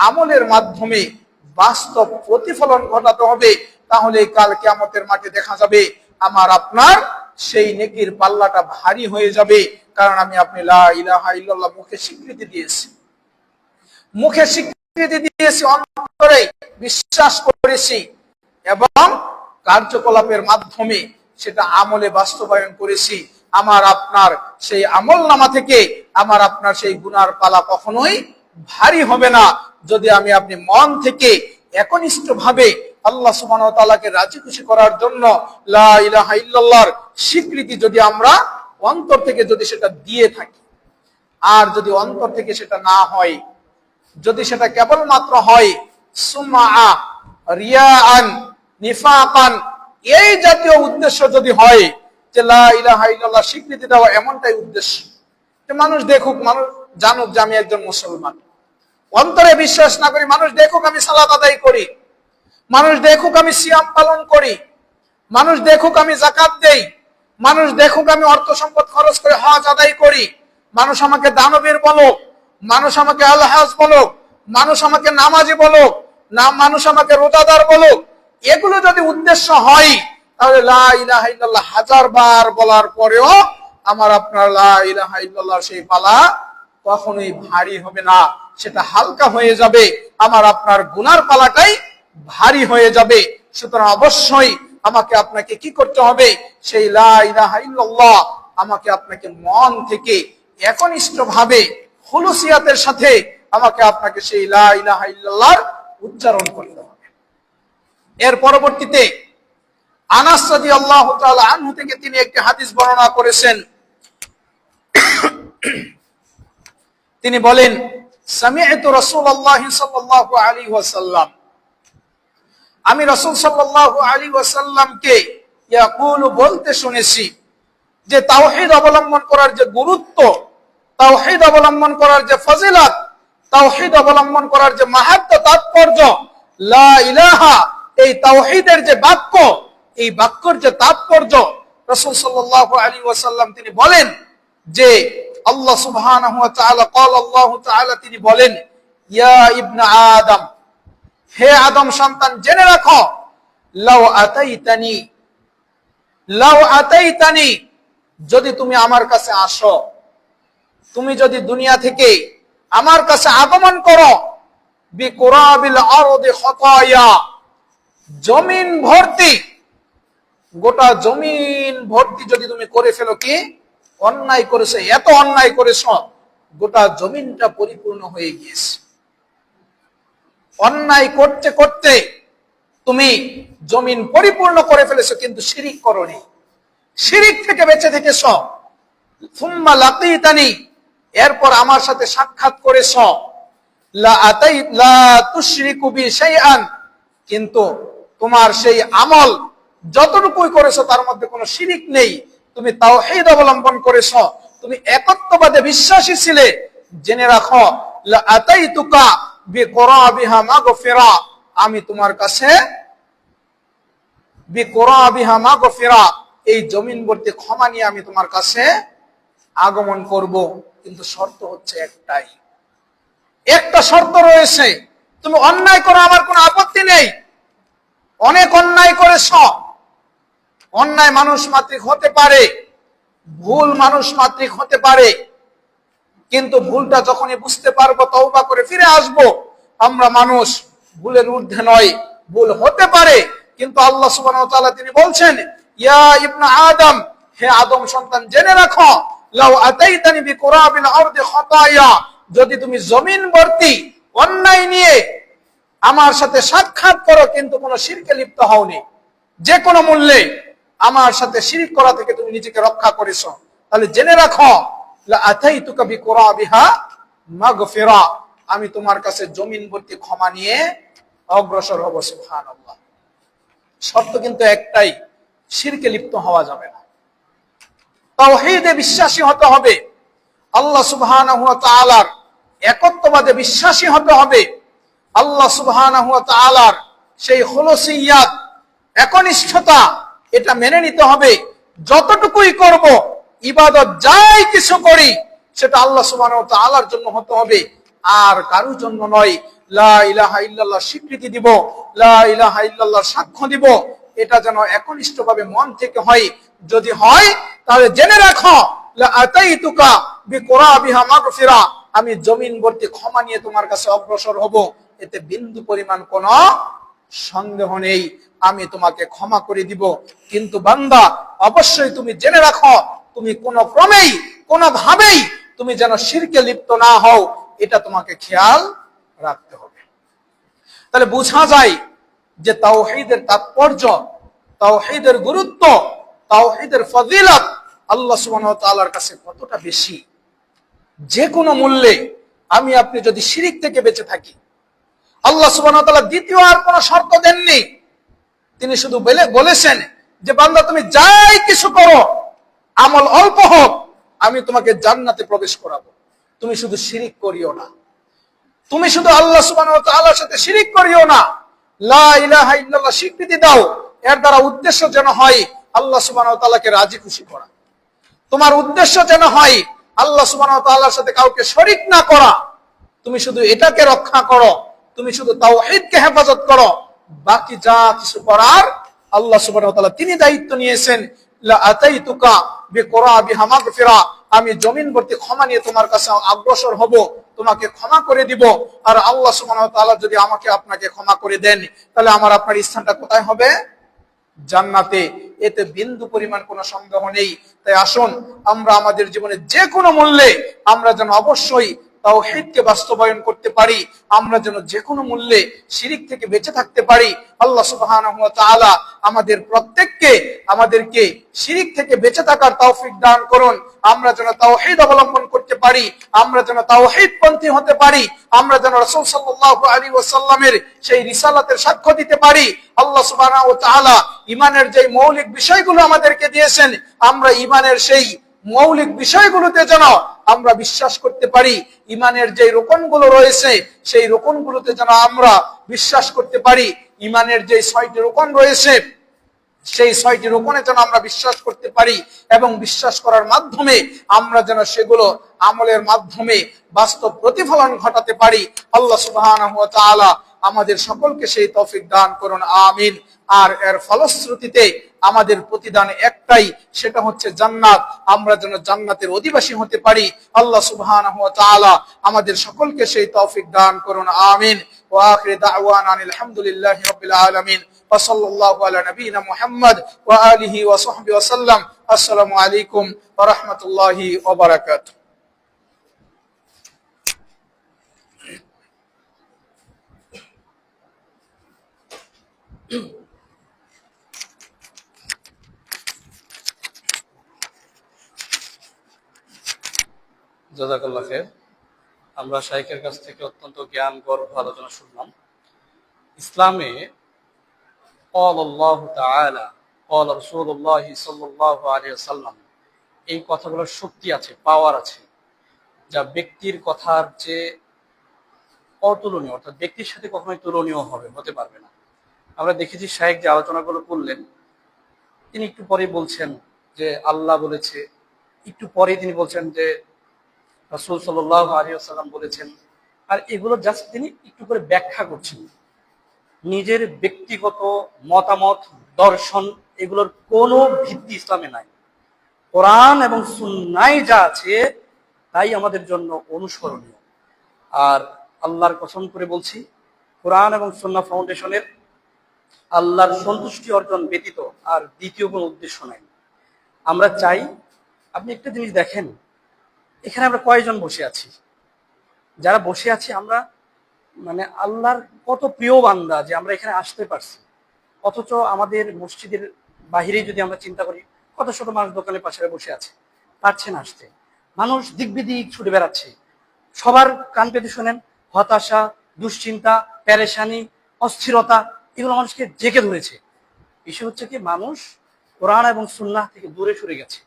আমলের মাধ্যমে বাস্তব প্রতিফলন ঘটাতে হবে। তাহলে কাল কিয়ামতের মাঠে দেখা যাবে আমার আপনার সেই নেকির পাল্লাটা ভারী হয়ে যাবে। কারণ আমি আপনি লা ইলাহা ইল্লাল্লাহ মুখে স্বীকৃতি দিয়েছি, অন্তরে বিশ্বাস করেছি, এবং কার্যকলাপের মাধ্যমে সেটা আমলে বাস্তবায়ন করেছি। আমার আপনার সেই আমল নামা থেকে আমার আপনার সেই গুনার পালা কখনোই ভারী হবে না, যদি আমি আপনি মন থেকে একনিষ্ঠ ভাবে আল্লাহ সুবহানাহু ওয়া তাআলাকে রাজি খুশি করার জন্য লা ইলাহা ইল্লাল্লাহর স্বীকৃতি যদি আমরা অন্তর থেকে যদি সেটা দিয়ে থাকি। আর যদি অন্তর থেকে সেটা না হয়, যদি সেটা কেবলমাত্র হয় সুমআ, রিয়াআন, নিফাকান, এই জাতীয় উদ্দেশ্য যদি হয়, যে লা ইলাহা ইল্লাল্লাহ স্বীকৃতি দেওয়া এমনটাই উদ্দেশ্য যে মানুষ দেখুক, মানুষ জানুক যে আমি একজন মুসলমান, অন্তরে বিশ্বাস না করি, মানুষ দেখুক আমি সালাত আদায় করি, মানুষ দেখুক আমি সিয়াম পালন করি, মানুষ দেখুক আমি যাকাত দেই, মানুষ দেখুক আমি অর্থ সম্পদ খরচ করে হজ আদায় করি, মানুষ আমাকে দানবীর বলুক, মানুষ আমাকে আলহাজ বলুক, মানুষ আমাকে নামাজি বলুক, মানুষ আমাকে রোজাদার বলুক, এগুলো যদি উদ্দেশ্য হয়, তাহলে লা ইলাহা ইল্লাল্লাহ 1000 বার বলার পরেও আমার আপনার লা ইলাহা ইল্লাল্লাহর সেই পালা কখনোই ভারী হবে না, সেটা হালকা হয়ে যাবে। আমার আপনার গুনার পালাটাই ভারী হয়ে যাবে। সুতরাং অবশ্যই আমাকে আপনাকে কি করতে হবে, সেই লা ইলাহা ইল্লাল্লাহ আমাকে আপনাকে মন থেকে একনিষ্ঠ ভাবে খুলুসিয়াতের সাথে আমাকে আপনাকে সেই লা ইলাহা ইল্লাল্লাহর উচ্চারণ করতে হবে। এর পরবর্তীতে আনাস রাদিয়াল্লাহু তাআলা আনহু থেকে তিনি একটি হাদিস বর্ণনা করেছেন। তিনি বলেন, সামি'তু রাসূলুল্লাহ সাল্লাল্লাহু আলাইহি ওয়াসাল্লাম, আমি রাসূল সাল্লাল্লাহু আলাইহি ওয়াসাল্লামকে ইয়াকুলু বলতে শুনেছি যে তাওহীদ অবলম্বন করার যে গুরুত্ব, তাওহীদ অবলম্বন করার যে ফজিলত, তাওহীদ অবলম্বন করার যে মাহাত্ম্য, তাৎপর্য, লা ইলাহা এই তাওহীদের যে বাক্য, এই বাক্যের যে তাৎপর্য, রাসূল সাল্লাল্লাহু আলাইহি ওয়াসাল্লাম তিনি বলেন যে আল্লাহ সুবহানাহু ওয়া তাআলা আল্লাহ তাআলা তিনি বলেন, ইয়া ইবনা আদম, হে আদম সন্তান, জেনে রাখো, লাউ আতাইতানি, যদি তুমি আমার কাছে আসো, তুমি যদি দুনিয়া থেকে আমার কাছে আগমন করো, বিকুরাবিল আরদি খাতায়া, জমিন ভর্তি, গোটা জমিন ভর্তি যদি তুমি করে ফেলো কি অন্যায় করেছো, এত অন্যায় করেছো, গোটা জমিনটা পরিপূর্ণ হয়ে গিয়েছে। অন্যায় করতে করতে তুমি জমিন পরিপূর্ণ করে ফেলেছো, কিন্তু শিরিক করোনি, শিরিক থেকে বেঁচে থেকেছো। সুম্মা লাকিতানি, এরপর আমার সাথে সাক্ষাৎ করেছো, লা তুশরিকু বি শাইআন, কিন্তু তোমার সেই আমল যতটুকুই করেছো তার মধ্যে কোনো শিরিক নেই, তুমি তাওহীদ অবলম্বন করেছো, তুমি একত্ববাদে বিশ্বাসী ছিলে, জেনে রাখো, লা আতাইতুকা বিকুরাবিহা মাগফিরা, আমি তোমার কাছে বিকুরাবিহা মাগফিরা, এই জমিন ভর্তি ক্ষমা নিয়ে আমি তোমার কাছে আগমন করব। কিন্তু শর্ত হচ্ছে একটাই, একটা শর্ত রয়েছে, তুমি অন্যায় করো, আমার কোনো আপত্তি নেই, অনেক অন্যায় করেছ, অন্যায় মানুষ মাত্রিক হতে পারে, ভুল মানুষ মাত্রিক হতে পারে, কিন্তু ভুলটা যখনই বুঝতে পারবো, তওবা করে ফিরে আসবো। আমরা মানুষ, ভুলের ঊর্ধ্বে নয়। ভুল হতে পারে, কিন্তু আল্লাহ সুবহানাহু ওয়া তাআলা তিনি বলছেন, ইয়া ইবনা আদম, হে আদম সন্তান, জেনে রাখো, লাউ আতাইতানি বিকুরাবিল আরদি খাতায়া, যদি তুমি জমিন ভর্তি অন্যায় নিয়ে আমার সাথে সাক্ষাৎ করো, কিন্তু কোনো শিরকে লিপ্ত হওনি, যে কোনো মূল্যে আমার সাথে শিরক করা থেকে তুমি নিজেকে রক্ষা করেছো, তাহলে জেনে রাখো, লা আতাইতুকা বিকুরাবিহা মাগফিরা, আমি তোমার কাছে জমিন ভর্তি ক্ষমা নিয়ে অগ্রসর হব। সুবহানাল্লাহ। শর্ত কিন্তু একটাই, শিরকে লিপ্ত হওয়া যাবে না, তাওহীদে বিশ্বাসী হতে হবে, আল্লাহ সুবহানাহু ওয়া তাআলার একত্ববাদে বিশ্বাসী হতে হবে, আল্লাহ সুবহানাহু ওয়া তাআলার সেই খুলুসিয়াত, একনিষ্ঠতা, এটা মেনে নিতে হবে। যতটুকুই করব, ইবাদত যাই কিছু করি, সেটা আল্লাহ সুবহানাহু ওয়া তাআলার জন্য হতে হবে, আর কারোর জন্য নয়। লা ইলাহা ইল্লাল্লাহ স্বীকৃতি দিব, লা ইলাহা ইল্লাল্লাহ সাক্ষ্য দিব, এটা যেন একনিষ্ঠভাবে মন থেকে হয়। যদি হয়, তাহলে জেনে রাখো, লা আতাইতুকা বিকুরাবিহা মাগফিরা, আমি জমিন ভর্তি ক্ষমা নিয়ে তোমার কাছে অগ্রসর হব, এতে বিন্দু পরিমাণ কোনো সন্দেহ নেই, আমি তোমাকে ক্ষমা করে দিব। কিন্তু বান্দা, অবশ্যই তুমি জেনে রাখো, তুমি কোনো ক্রমেই, কোনোভাবেই তুমি যেন শিরকে লিপ্ত না হও, এটা তোমাকে খেয়াল রাখতে হবে। তাহলে বোঝা যায় যে তাওহীদের তাৎপর্য, তাওহীদের গুরুত্ব, তাওহীদের ফজিলত আল্লাহ সুবহানাহু ওয়া তাআলার কাছে কতটা বেশি। যে কোনো মূল্যে আমি আপনি যদি শিরক থেকে বেঁচে থাকি, আল্লাহ সুবহানাহু ওয়া তাআলা দ্বিতীয় আর কোনো শর্ত দেননি, তিনি শুধু বলেছেন যে বান্দা, তুমি যাই কিছু করো, আমল অল্প হোক, আমি তোমাকে জান্নাতে প্রবেশ করাবো, তুমি শুধু শিরক করিও না, তুমি শুধু আল্লাহ সুবহানাহু ওয়া তাআলার সাথে শিরক করিও না, লা ইলাহা ইল্লাল্লাহ স্বীকৃতি দাও। এর দ্বারা উদ্দেশ্য যেন হয় আল্লাহ সুবহানাহু ওয়া তাআলাকে রাজি খুশি করা, তোমার উদ্দেশ্য যেন হয় আল্লাহ সুবহানাহু ওয়া তাআলার সাথে কাউকে শরীক না করা। তুমি শুধু এটাকে রক্ষা করো, তুমি শুধু তাওহীদকে হেফাজত করো, বাকি যা কিছু করার আল্লাহ সুবহানাহু ওয়া তাআলা তিনি দায়িত্ব নিয়েছেন। লা আতাইতুকা বিকুরাবিহা মাগফিরা, আমি জমিন ভর্তি ক্ষমা নিয়ে তোমার কাছে অগ্রসর হব, তোমাকে ক্ষমা করে দিব। আর আল্লাহ সুবহানাহু ওয়া তাআলা যদি আমাকে আপনাকে ক্ষমা করে দেন, তাহলে আমার আপনার স্থানটা কোথায় হবে? জান্নাতে, এতে বিন্দু পরিমাণ কোনো সন্দেহ নেই। তাই আসুন, আমরা আমাদের জীবনে যে কোনো মূল্যে আমরা যেন অবশ্যই তাওহীদকে বাস্তবায়ন করতে পারি, আমরা যেন যে কোনো মূল্যে শিরক থেকে বেঁচে থাকতে পারি। আল্লাহ সুবহানাহু ওয়া তাআলা আমাদের প্রত্যেককে, আমাদেরকে শিরক থেকে বেঁচে থাকার তৌফিক দান করুন। আমরা যেন তাওহীদ অবলম্বন করতে পারি, আমরা যেন তাওহীদপন্থী হতে পারি, আমরা যেন রাসূল সাল্লাল্লাহু আলাইহি ওয়াসাল্লামের সেই রিসালাতের সাক্ষ্য দিতে পারি। আল্লাহ সুবহানাহু ওয়া তাআলা ঈমানের যে মৌলিক বিষয়গুলো আমাদেরকে দিয়েছেন, আমরা ঈমানের সেই মৌলিক বিষয়গুলোতে যেন আমরা বিশ্বাস করতে পারি। ঈমানের যে রোকনগুলো রয়েছে, সেই রোকনগুলোতে যেন আমরা বিশ্বাস করতে পারি। ঈমানের যে 6টি রোকন রয়েছে, সেই 6টি রোকনে যেন আমরা বিশ্বাস করতে পারি, এবং বিশ্বাস করার মাধ্যমে আমরা যেন সেগুলো আমলের মাধ্যমে বাস্তব প্রতিফলন ঘটাতে পারি। আল্লাহ সুবহানাহু ওয়া তাআলা আমাদের সকলকে সেই তৌফিক দান করুন, আমিন। আর এর ফলশ্রুতিতে আমাদের প্রতিদান একটাই, সেটা হচ্ছে জান্নাত। আমরা যেন জান্নাতের অধিবাসী হতে পারি। আল্লাহ সুবহানাহু ওয়া তাআলা আমাদের সকলকে সেই তৌফিক দান করুন, আমিন। ওয়া আখিরু দাওয়ানা আলহামদুলিল্লাহি রাব্বিল আলামিন ওয়া সাল্লাল্লাহু আলা নবিয়িনা মুহাম্মদ ওয়া আলিহি ওয়া সাহবিহি ওয়া সাল্লাম। আসসালামু আলাইকুম ওয়া রাহমাতুল্লাহি ওয়া বারাকাতুহু। জাযাকাল্লাহ খায়ের। আমরা শাইখের কাছ থেকে অত্যন্ত জ্ঞান গর্ভ আলোচনা শুনলাম। ইসলামে ক্বাল আল্লাহু তাআলা ক্বাল রাসূলুল্লাহ সাল্লাল্লাহু আলাইহি ওয়াসাল্লাম, এই কথাগুলোর শক্তি আছে, পাওয়ার আছে, যা ব্যক্তির কথার যে অতুলনীয়, অর্থাৎ ব্যক্তির সাথে কখনোই তুলনীয় হতে পারবে না। আমরা দেখেছি শাইখ যে আলোচনাগুলো করলেন, তিনি একটু পরে বলছেন যে আল্লাহ বলেছে, একটু পরে তিনি বলছেন যে রাসূল সাল্লাল্লাহু আলাইহি ওয়াসাল্লাম বলেছেন, আর এগুলো জাস্ট তিনি একটু করে ব্যাখ্যা করছেন। নিজের ব্যক্তিগত মতামত, দর্শন এগুলোর কোনো ভিত্তি ইসলামে নাই। কোরআন এবং সুন্নায় যা আছে তাই আমাদের জন্য অনুসরণীয়। আর আল্লাহর কসম করে বলছি, কোরআন এবং সুন্নাহ ফাউন্ডেশনের আল্লাহর সন্তুষ্টি অর্জন ব্যতীত আর দ্বিতীয় কোনো উদ্দেশ্য নাই। আমরা চাই, আপনি একটা জিনিস দেখেন, এখানে আমরা কয়জন বসে আছি? যারা বসে আছি আমরা মানে আল্লাহর কত প্রিয় বান্দা যে আমরা এখানে আসতে পারছি। অথচ আমাদের মসজিদের বাহিরে যদি আমরা চিন্তা করি, কত শত মানুষ দোকানের পাশে বসে আছে, পারছে না আসতে। মানুষ দিক বিদিক ছুটে বেড়াচ্ছে। সবার কান পেতে শোনেন হতাশা, দুশ্চিন্তা, পেরেশানি, অস্থিরতা, এগুলো মানুষকে জেঁকে ধরেছে। বিষয় হচ্ছে কি, মানুষ কোরআন এবং সুন্নাহ থেকে দূরে সরে গেছে।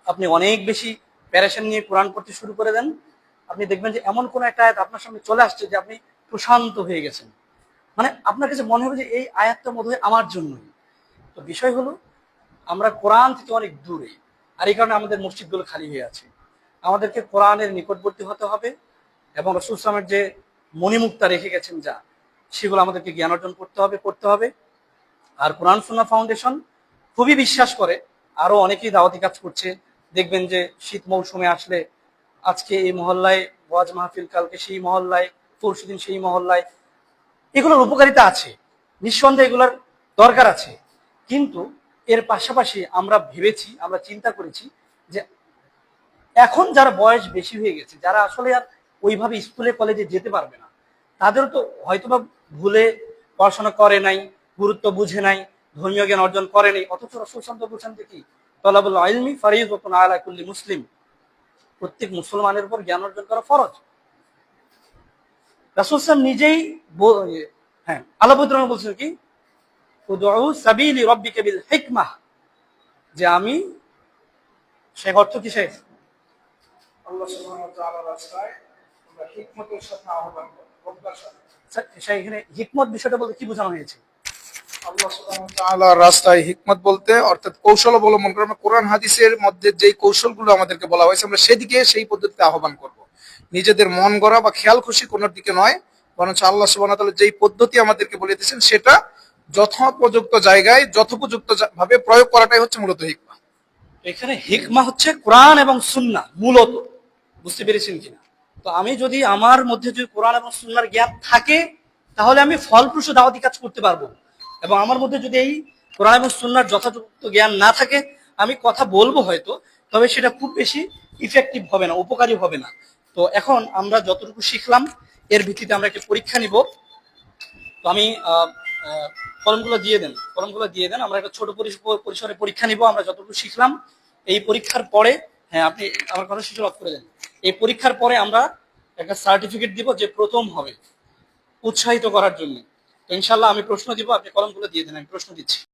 আপনি অনেক বেশি প্যারেশান নিয়ে কোরআন পড়তে শুরু করে দেন, আপনি দেখবেন যে এমন কোন একটা আয়াত আপনার সামনে চলে আসছে যে আপনি প্রশান্ত হয়ে গেছেন। মানে আপনার কাছে মনে হবে যে এই আয়াতটা মনে হয় আমার জন্যই। তো বিষয় হলো, আমরা কোরআন থেকে অনেক দূরে, আর এই কারণে আমাদের মসজিদগুলো খালি হয়ে আছে। আমাদেরকে কোরআনের নিকটবর্তী হতে হবে এবং রাসূল সাল্লাল্লাহু আলাইহি ওয়াসাল্লামের যে মণিমুক্তা রেখে গেছেন যা, সেগুলো আমাদেরকে জ্ঞান অর্জন করতে হবে। আর কোরআন সুন্নাহ ফাউন্ডেশন খুবই বিশ্বাস করে, আরো অনেকেই দাওয়াতি কাজ করছে। দেখবেন যে শীত মৌসুমে আসলে আজকে এই মহল্লায় ওয়াজ মাহফিল, কালকে সেই মহল্লায়, পরশুদিন সেই মহল্লায়। এগুলোর উপকারিতা আছে, নিঃসন্দেহে এগুলোর দরকার আছে। কিন্তু এর পাশাপাশি আমরা ভেবেছি, আমরা চিন্তা করেছি যে এখন যারা বয়স বেশি হয়ে গেছে, যারা আসলে আর ওইভাবে স্কুলে কলেজে যেতে পারবে না, তাদেরও তো হয়তোবা ভুলে পড়াশোনা করে নাই, গুরুত্ব বুঝে নাই, ধর্মীয় জ্ঞান অর্জন করে নাই। অথচ রাসূল সাল্লাল্লাহু আলাইহি ওয়াসাল্লাম কি তলাবুল ইলমি ফারিযাতুন আলা কুল্লি মুসলিম, প্রত্যেক মুসলমানের উপর জ্ঞান অর্জন করা ফরজ। রাসূল সাল্লাল্লাহু নিজেই আল্লাহ বলছেন কি, উদউ সাবিলি রাব্বিকা বিল হিকমাহ, যে আমি, সেই অর্থ কি, সেই আল্লাহ সুবহানাহু ওয়া তাআলার রাস্তায় আমরা হিকমতের সাথে আহ্বান করব, প্রজ্ঞার সাথে। এখানে হিকমত বিষয়টা বলতে কি বোঝানো হয়েছে? আল্লাহ সুবহানাহু ওয়া তাআলার রাস্তায় হিকমত বলতে অর্থাৎ কৌশল অবলম্বন করে আমরা কোরআন হাদিসের মধ্যে যেই কৌশলগুলো আমাদেরকে বলা হয়েছে আমরা সেদিকে, সেই পদ্ধতিতে আহ্বান করব। নিজেদের মন গড়া বা খেয়াল খুশি কোনোর দিকে নয়, বরং আল্লাহ সুবহানাহু ওয়া তাআলা যেই পদ্ধতি আমাদেরকে বলে দিয়েছেন সেটা যথোপযুক্ত জায়গায় যথোপযুক্ত ভাবে প্রয়োগ করাটাই হচ্ছে মূলত হিকমা। এখানে হিকমা হচ্ছে কোরআন এবং সুন্নাহ মূলত, বুঝতে পেরেছেন কিনা? তো আমি যদি আমার মধ্যে যদি কোরআন এবং সুন্নাহর জ্ঞান থাকে, তাহলে আমি ফলপ্রসূ দাওয়াতি কাজ করতে পারবো। এবং আমার মধ্যে যদি এই কোরআন এবং সুন্নাহর যথাযথ জ্ঞান না থাকে, আমি কথা বলবো হয়তো, তবে সেটা খুব বেশি ইফেক্টিভ হবে না, উপকারী হবে না। তো এখন আমরা যতটুকু শিখলাম এর ভিত্তিতে আমরা একটা পরীক্ষা নিব। তো আমি ফর্মগুলো দিয়ে দেন, আমরা একটা ছোট পরিসরে পরীক্ষা নিব। আমরা যতটুকু শিখলাম এই পরীক্ষার পরে, হ্যাঁ আপনি আমার কথা সুযোগ অফ করে দেন, এই পরীক্ষার পরে আমরা একটা সার্টিফিকেট দিব যে প্রথম হবে, উৎসাহিত করার জন্য। তো ইনশাল্লাহ আমি প্রশ্ন দিব, আপনি কলমগুলো দিয়ে দেন, আমি প্রশ্ন দিচ্ছি।